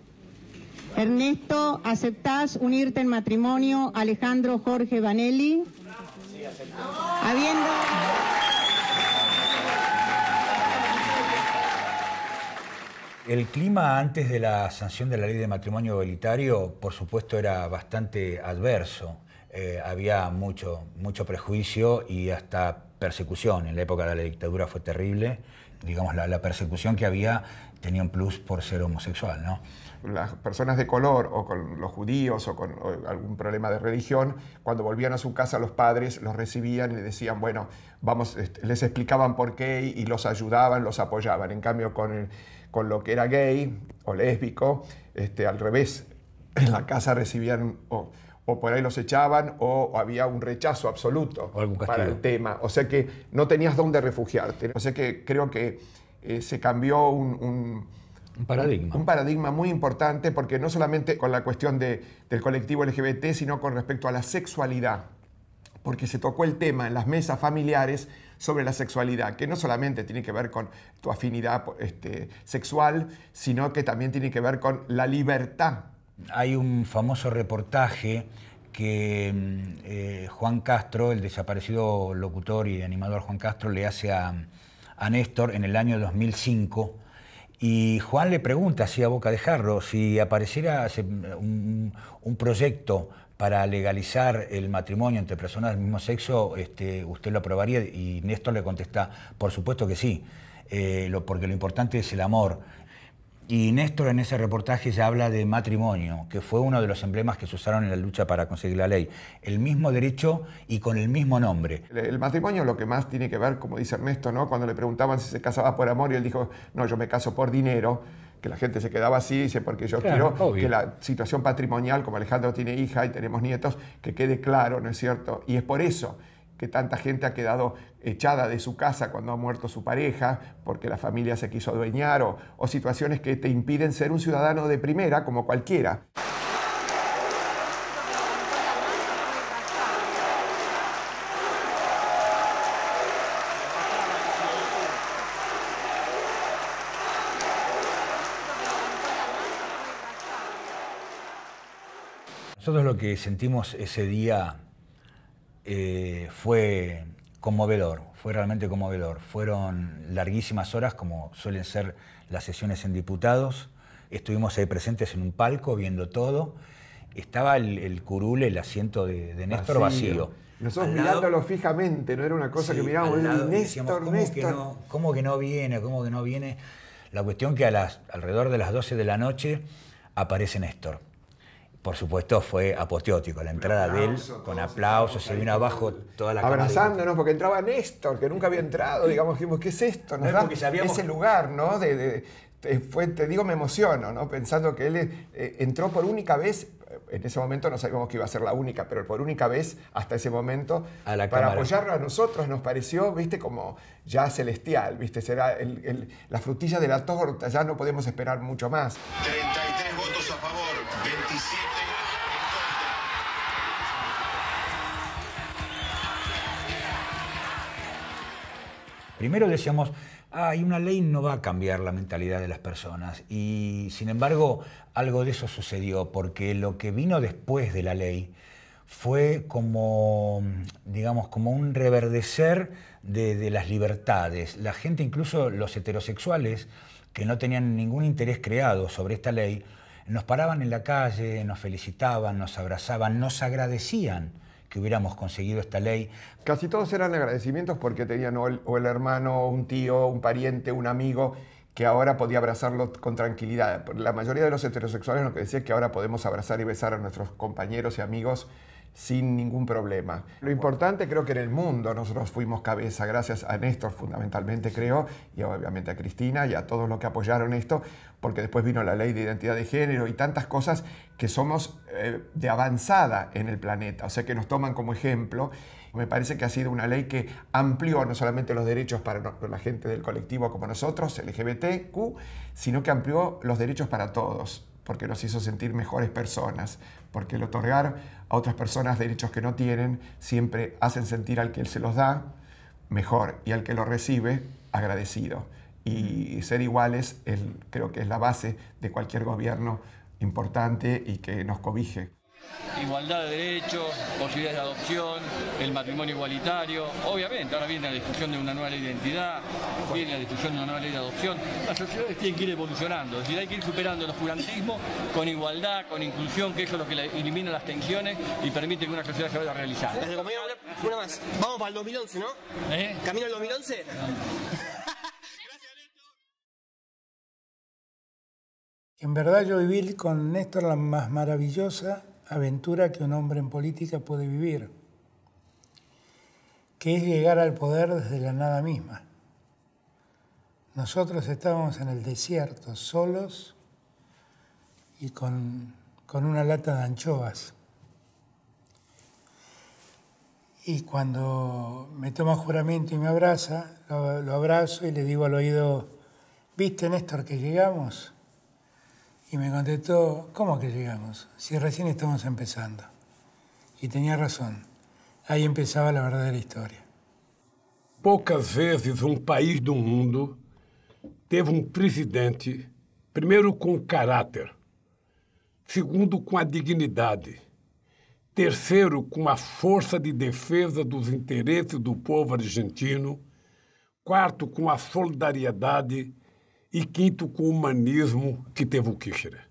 Ernesto, ¿aceptás unirte en matrimonio a Alejandro Jorge Vanelli? Sí, aceptamos. El clima antes de la sanción de la ley de matrimonio igualitario, por supuesto, era bastante adverso. Había mucho prejuicio y hasta persecución. En la época de la dictadura fue terrible. Digamos, la persecución que había tenía un plus por ser homosexual, ¿no? Las personas de color o con los judíos o con algún problema de religión, cuando volvían a su casa los padres los recibían y les decían, bueno, vamos, les explicaban por qué y los ayudaban, los apoyaban. En cambio, con lo que era gay o lésbico, al revés, en la casa recibían o por ahí los echaban o había un rechazo absoluto para el tema. O sea que no tenías dónde refugiarte. O sea que creo que se cambió un paradigma muy importante, porque no solamente con la cuestión del colectivo LGBT, sino con respecto a la sexualidad. Porque se tocó el tema en las mesas familiares sobre la sexualidad, que no solamente tiene que ver con tu afinidad sexual, sino que también tiene que ver con la libertad. Hay un famoso reportaje que Juan Castro, el desaparecido locutor y animador Juan Castro, le hace a Néstor en el año 2005, y Juan le pregunta así a boca de jarro si apareciera un proyecto para legalizar el matrimonio entre personas del mismo sexo, ¿usted lo aprobaría? Y Néstor le contesta, por supuesto que sí, porque lo importante es el amor. Y Néstor en ese reportaje ya habla de matrimonio, que fue uno de los emblemas que se usaron en la lucha para conseguir la ley. El mismo derecho y con el mismo nombre. El matrimonio lo que más tiene que ver, como dice Ernesto, ¿no? Cuando le preguntaban si se casaba por amor y él dijo, no, yo me caso por dinero, que la gente se quedaba así, dice, porque yo quiero que la situación patrimonial, como Alejandro tiene hija y tenemos nietos, que quede claro, ¿no es cierto? Y es por eso que tanta gente ha quedado echada de su casa cuando ha muerto su pareja, porque la familia se quiso adueñar, o situaciones que te impiden ser un ciudadano de primera como cualquiera. Nosotros lo que sentimos ese día fue conmovedor, fue realmente conmovedor. Fueron larguísimas horas, como suelen ser las sesiones en diputados. Estuvimos ahí presentes en un palco viendo todo estaba el curul, el asiento de Néstor vacío. Nosotros mirándolo fijamente, no era una cosa que mirábamos, Néstor, ¿cómo que no viene? ¿Cómo que no viene? La cuestión que alrededor de las 12 de la noche aparece Néstor. Por supuesto fue apoteótico, la entrada de él, con aplausos, se vino abajo toda la cámara. Abrazándonos, porque entraba Néstor, que nunca había entrado, digamos, dijimos, ¿qué es esto? Nos da ese lugar, ¿no? Te digo, me emociono, ¿no? Pensando que él entró por única vez, en ese momento no sabíamos que iba a ser la única, pero por única vez hasta ese momento, para apoyarlo a nosotros nos pareció, viste, como ya celestial, viste, será la frutilla de la torta, ya no podemos esperar mucho más. 33 votos a favor, 27 Primero decíamos, y una ley no va a cambiar la mentalidad de las personas. Y sin embargo, algo de eso sucedió, porque lo que vino después de la ley fue como, digamos, como un reverdecer de las libertades. La gente, incluso los heterosexuales, que no tenían ningún interés creado sobre esta ley, nos paraban en la calle, nos felicitaban, nos abrazaban, nos agradecían que hubiéramos conseguido esta ley. Casi todos eran agradecimientos porque tenían o el hermano, un tío, un pariente, un amigo que ahora podía abrazarlo con tranquilidad. La mayoría de los heterosexuales lo que decía es que ahora podemos abrazar y besar a nuestros compañeros y amigos sin ningún problema. Lo importante, creo que en el mundo nosotros fuimos cabeza, gracias a Néstor fundamentalmente, creo, y obviamente a Cristina y a todos los que apoyaron esto, porque después vino la ley de identidad de género y tantas cosas que somos de avanzada en el planeta, o sea que nos toman como ejemplo. Me parece que ha sido una ley que amplió no solamente los derechos para la gente del colectivo como nosotros, LGBTQ, sino que amplió los derechos para todos, porque nos hizo sentir mejores personas, porque el otorgar a otras personas derechos que no tienen siempre hacen sentir al que él se los da mejor y al que lo recibe agradecido. Y ser iguales creo que es la base de cualquier gobierno importante y que nos cobije. Igualdad de derechos, posibilidades de adopción, el matrimonio igualitario. Obviamente, ahora viene la discusión de una nueva ley de identidad, viene la discusión de una nueva ley de adopción. Las sociedades tienen que ir evolucionando, es decir, hay que ir superando el oscurantismo con igualdad, con inclusión, que eso es lo que elimina las tensiones y permite que una sociedad se vaya realizando. Una más, vamos para el 2011, ¿no? ¿Camino al 2011? En verdad yo viví con Néstor la más maravillosa aventura que un hombre en política puede vivir, que es llegar al poder desde la nada misma. Nosotros estábamos en el desierto, solos y con una lata de anchoas. Y cuando me toma juramento y me abraza, lo abrazo y le digo al oído, ¿viste, Néstor, que llegamos? Y me contestó, ¿cómo que llegamos? Si recién estamos empezando. Y tenía razón. Ahí empezaba la verdadera historia. Poucas vezes país do mundo teve presidente, primeiro com caráter, segundo com a dignidade, terceiro com a força de defesa dos interesses do povo argentino, quarto com a solidariedade y quinto con humanismo que tuvo Kirchner.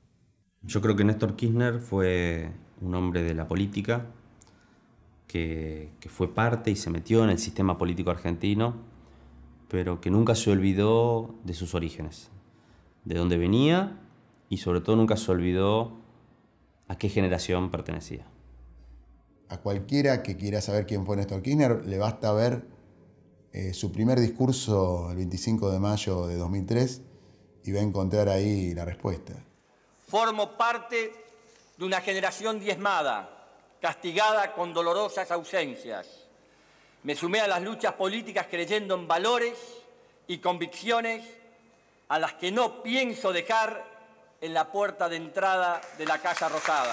Yo creo que Néstor Kirchner fue un hombre de la política que fue parte y se metió en el sistema político argentino, pero que nunca se olvidó de sus orígenes, de dónde venía y sobre todo nunca se olvidó a qué generación pertenecía. A cualquiera que quiera saber quién fue Néstor Kirchner le basta ver su primer discurso el 25 de mayo de 2003 y va a encontrar ahí la respuesta. Formo parte de una generación diezmada, castigada con dolorosas ausencias. Me sumé a las luchas políticas creyendo en valores y convicciones a las que no pienso dejar en la puerta de entrada de la Casa Rosada.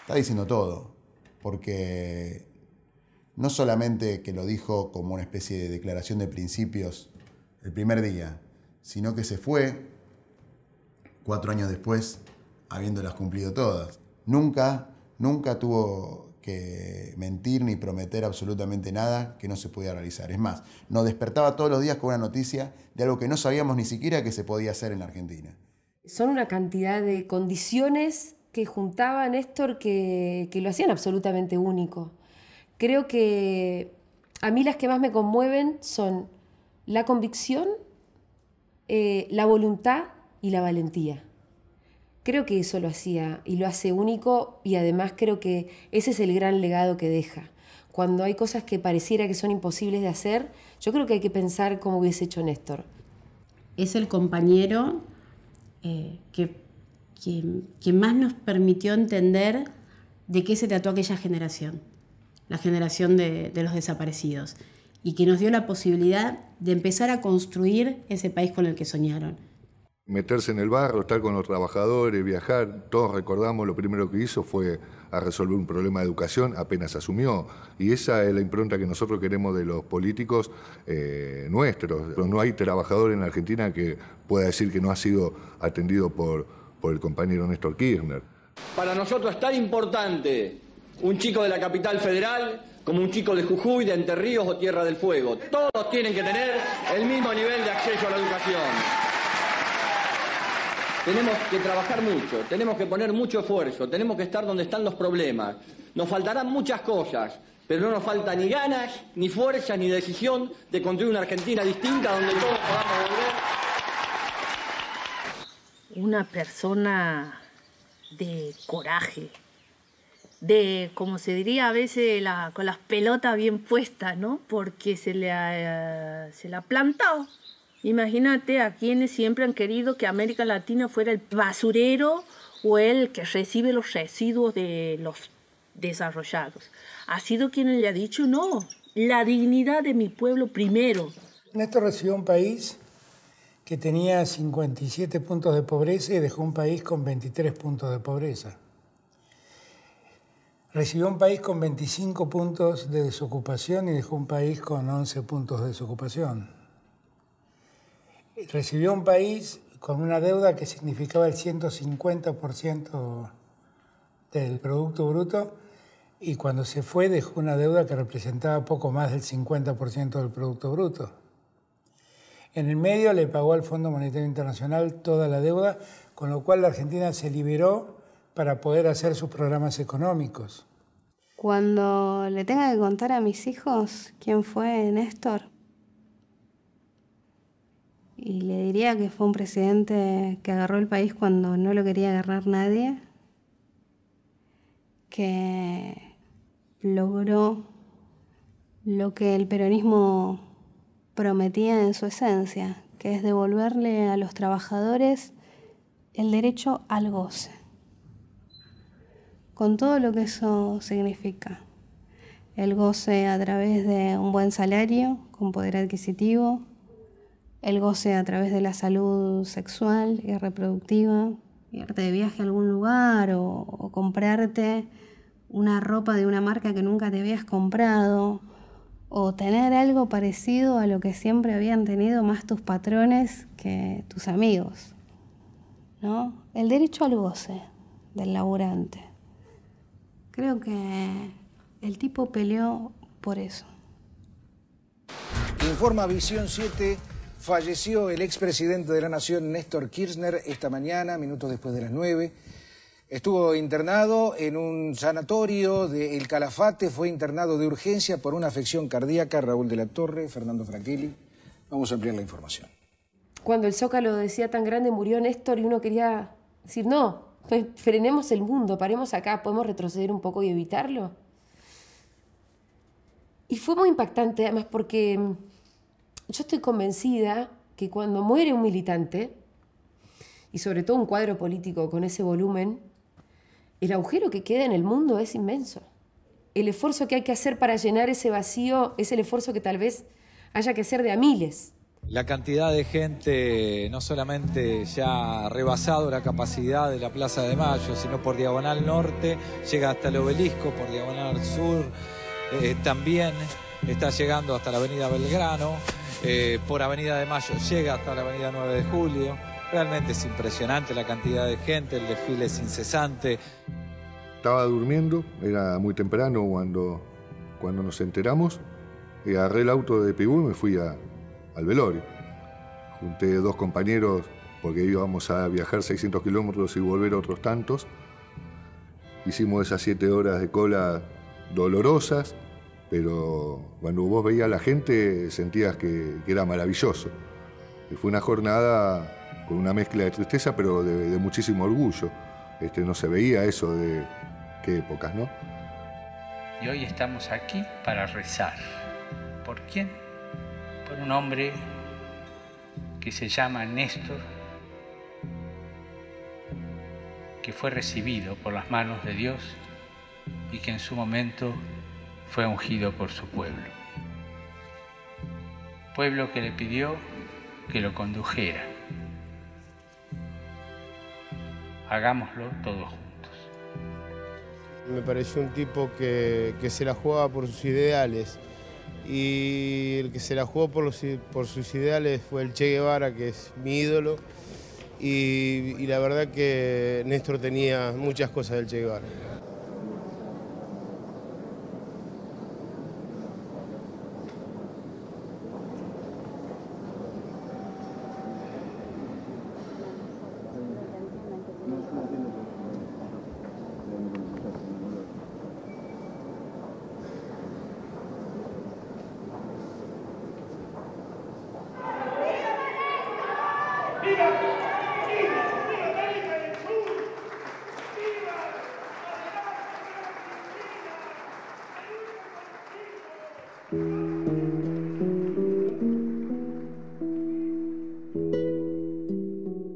Está diciendo todo, porque no solamente que lo dijo como una especie de declaración de principios el primer día, sino que se fue 4 años después, habiéndolas cumplido todas. Nunca tuvo que mentir ni prometer absolutamente nada que no se podía realizar. Es más, nos despertaba todos los días con una noticia de algo que no sabíamos ni siquiera que se podía hacer en la Argentina. Son una cantidad de condiciones que juntaba Néstor que lo hacían absolutamente único. Creo que a mí las que más me conmueven son la convicción, la voluntad y la valentía. Creo que eso lo hacía y lo hace único, y además creo que ese es el gran legado que deja. Cuando hay cosas que pareciera que son imposibles de hacer, yo creo que hay que pensar cómo hubiese hecho Néstor. Es el compañero que más nos permitió entender de qué se trató aquella generación, la generación de los desaparecidos, y que nos dio la posibilidad de empezar a construir ese país con el que soñaron. Meterse en el barro, estar con los trabajadores, viajar, todos recordamos lo primero que hizo fue a resolver un problema de educación apenas asumió, y esa es la impronta que nosotros queremos de los políticos nuestros. Pero no hay trabajador en Argentina que pueda decir que no ha sido atendido por el compañero Néstor Kirchner. Para nosotros es tan importante un chico de la capital federal como un chico de Jujuy, de Entre Ríos o Tierra del Fuego. Todos tienen que tener el mismo nivel de acceso a la educación. Tenemos que trabajar mucho, tenemos que poner mucho esfuerzo, tenemos que estar donde están los problemas. Nos faltarán muchas cosas, pero no nos falta ni ganas, ni fuerza, ni decisión de construir una Argentina distinta donde todos podamos volver. Una persona de coraje, de, como se diría a veces, con las pelotas bien puestas, ¿no? Porque se le ha plantado. Imagínate a quienes siempre han querido que América Latina fuera el basurero o el que recibe los residuos de los desarrollados. Ha sido quien le ha dicho, no, la dignidad de mi pueblo primero. Néstor recibió un país que tenía 57 puntos de pobreza y dejó un país con 23 puntos de pobreza. Recibió un país con 25 puntos de desocupación y dejó un país con 11 puntos de desocupación. Recibió un país con una deuda que significaba el 150% del Producto Bruto, y cuando se fue dejó una deuda que representaba poco más del 50% del Producto Bruto. En el medio le pagó al Fondo Monetario Internacional toda la deuda, con lo cual la Argentina se liberó para poder hacer sus programas económicos. Cuando le tenga que contar a mis hijos quién fue Néstor, y le diría que fue un presidente que agarró el país cuando no lo quería agarrar nadie, que logró lo que el peronismo prometía en su esencia, que es devolverle a los trabajadores el derecho al goce, con todo lo que eso significa. El goce a través de un buen salario, con poder adquisitivo, el goce a través de la salud sexual y reproductiva, irte de viaje a algún lugar o comprarte una ropa de una marca que nunca te habías comprado, o tener algo parecido a lo que siempre habían tenido más tus patrones que tus amigos, ¿no? El derecho al goce del laburante. Creo que el tipo peleó por eso. Informa Visión 7. Falleció el expresidente de la Nación, Néstor Kirchner, esta mañana, minutos después de las 9. Estuvo internado en un sanatorio de El Calafate, fue internado de urgencia por una afección cardíaca. Raúl de la Torre, Fernando Franchelli. Vamos a ampliar la información. Cuando el Zócalo decía tan grande murió Néstor y uno quería decir, no, pues frenemos el mundo, paremos acá, ¿podemos retroceder un poco y evitarlo? Y fue muy impactante además porque yo estoy convencida que cuando muere un militante, y sobre todo un cuadro político con ese volumen, el agujero que queda en el mundo es inmenso. El esfuerzo que hay que hacer para llenar ese vacío es el esfuerzo que tal vez haya que hacer de a miles. La cantidad de gente no solamente ya ha rebasado la capacidad de la Plaza de Mayo, sino por Diagonal Norte, llega hasta el Obelisco, por Diagonal Sur, también está llegando hasta la Avenida Belgrano, por Avenida de Mayo llega hasta la Avenida 9 de Julio. Realmente es impresionante la cantidad de gente, el desfile es incesante. Estaba durmiendo, era muy temprano cuando nos enteramos, y agarré el auto de Pibú y me fui al velorio. Junté 2 compañeros porque íbamos a viajar 600 kilómetros y volver otros tantos. Hicimos esas 7 horas de cola dolorosas, pero cuando vos veías a la gente sentías que era maravilloso. Y fue una jornada con una mezcla de tristeza, pero de muchísimo orgullo. No se veía eso de qué épocas, ¿no? Y hoy estamos aquí para rezar. ¿Por quién? Por un hombre que se llama Néstor, que fue recibido por las manos de Dios y que en su momento fue ungido por su pueblo. Pueblo que le pidió que lo condujera. Hagámoslo todos juntos. Me pareció un tipo que se la jugaba por sus ideales, y el que se la jugó por sus ideales fue el Che Guevara, que es mi ídolo, y la verdad que Néstor tenía muchas cosas del Che Guevara.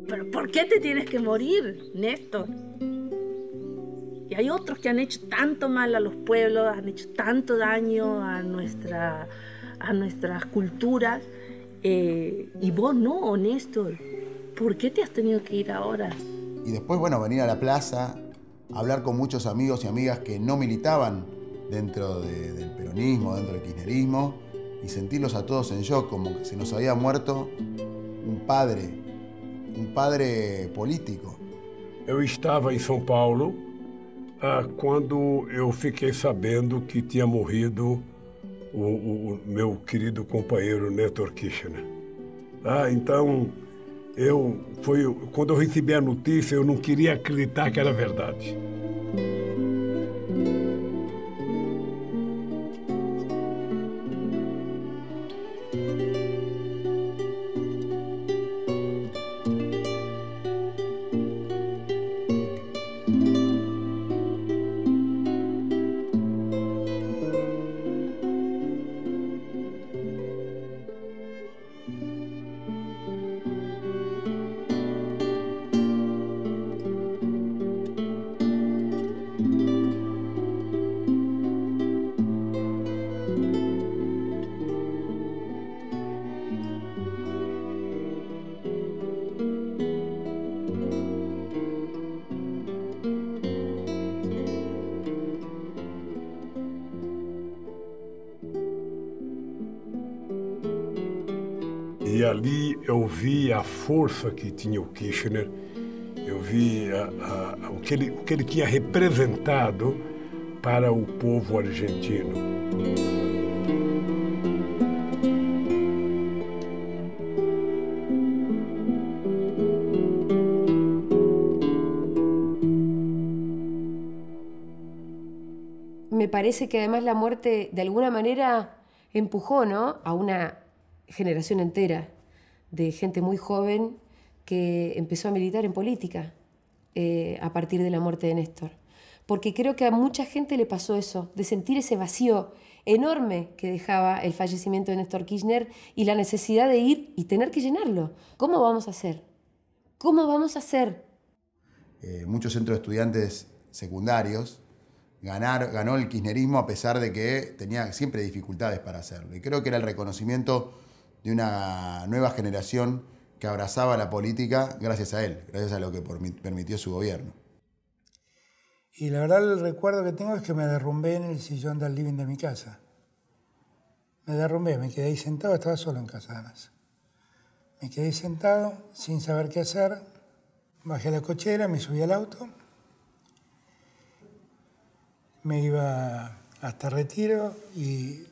¿Pero por qué te tienes que morir, Néstor? Y hay otros que han hecho tanto mal a los pueblos, han hecho tanto daño a nuestras culturas, y vos no, Néstor. ¿Por qué te has tenido que ir ahora? Y después, bueno, venir a la plaza, hablar con muchos amigos y amigas que no militaban dentro del peronismo, dentro del kirchnerismo, y sentirlos a todos en shock, como que se nos había muerto un padre político. Eu estava em São Paulo quando eu fiquei sabendo que tinha morrido o meu querido companheiro Néstor Kirchner. Então, quando eu recebi a notícia, eu não queria acreditar que era verdade. E ali eu vi a força que tinha o Kirchner, eu vi o que ele tinha representado para o povo argentino. Me parece que además la muerte de alguna manera empujó, ¿no?, a una generación entera de gente muy joven que empezó a militar en política a partir de la muerte de Néstor. Porque creo que a mucha gente le pasó eso, de sentir ese vacío enorme que dejaba el fallecimiento de Néstor Kirchner y la necesidad de ir y tener que llenarlo. ¿Cómo vamos a hacer? ¿Cómo vamos a hacer? Muchos centros de estudiantes secundarios ganó el kirchnerismo a pesar de que tenía siempre dificultades para hacerlo. Y creo que era el reconocimiento de una nueva generación que abrazaba la política gracias a él, gracias a lo que permitió su gobierno. Y la verdad el recuerdo que tengo es que me derrumbé en el sillón del living de mi casa. Me derrumbé, me quedé ahí sentado, estaba solo en casa además. Me quedé sentado sin saber qué hacer, bajé la cochera, me subí al auto me iba hasta Retiro y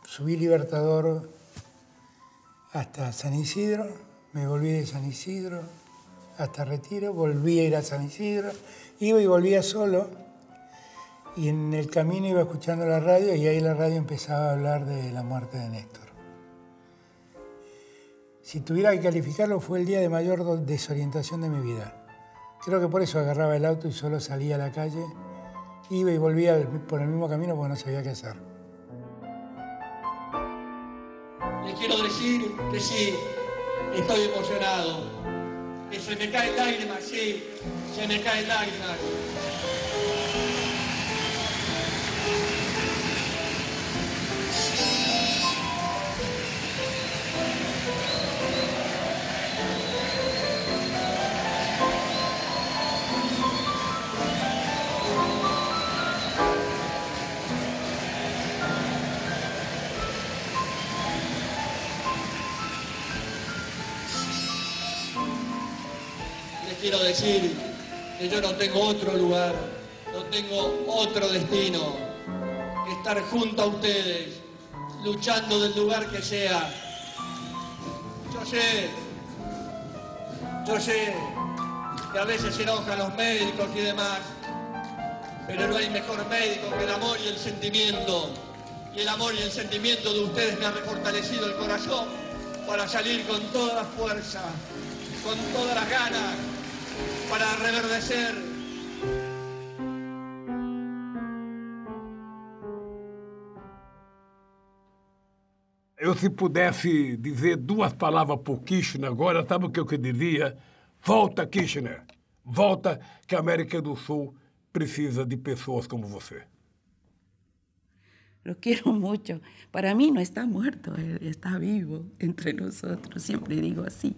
subí Libertador hasta San Isidro, me volví de San Isidro hasta Retiro, volví a ir a San Isidro, iba y volvía solo y en el camino iba escuchando la radio y ahí la radio empezaba a hablar de la muerte de Néstor. Si tuviera que calificarlo, fue el día de mayor desorientación de mi vida. Creo que por eso agarraba el auto y solo salía a la calle, iba y volvía por el mismo camino porque no sabía qué hacer. Les quiero decir que sí, estoy emocionado, que se me cae lágrimas, sí, se me caen lágrimas. Quiero decir que yo no tengo otro lugar, no tengo otro destino que estar junto a ustedes, luchando del lugar que sea. Yo sé que a veces se enojan los médicos y demás, pero no hay mejor médico que el amor y el sentimiento. Y el amor y el sentimiento de ustedes me han refortalecido el corazón para salir con toda la fuerza, con todas las ganas, para reverdecer. Eu, se pudesse dizer 2 palavras por Kirchner agora, sabe o que eu diria? Volta, Kirchner. Volta, que a América do Sul precisa de pessoas como você. Lo quiero mucho. Para mí no está muerto, él está vivo entre nosotros, siempre digo así.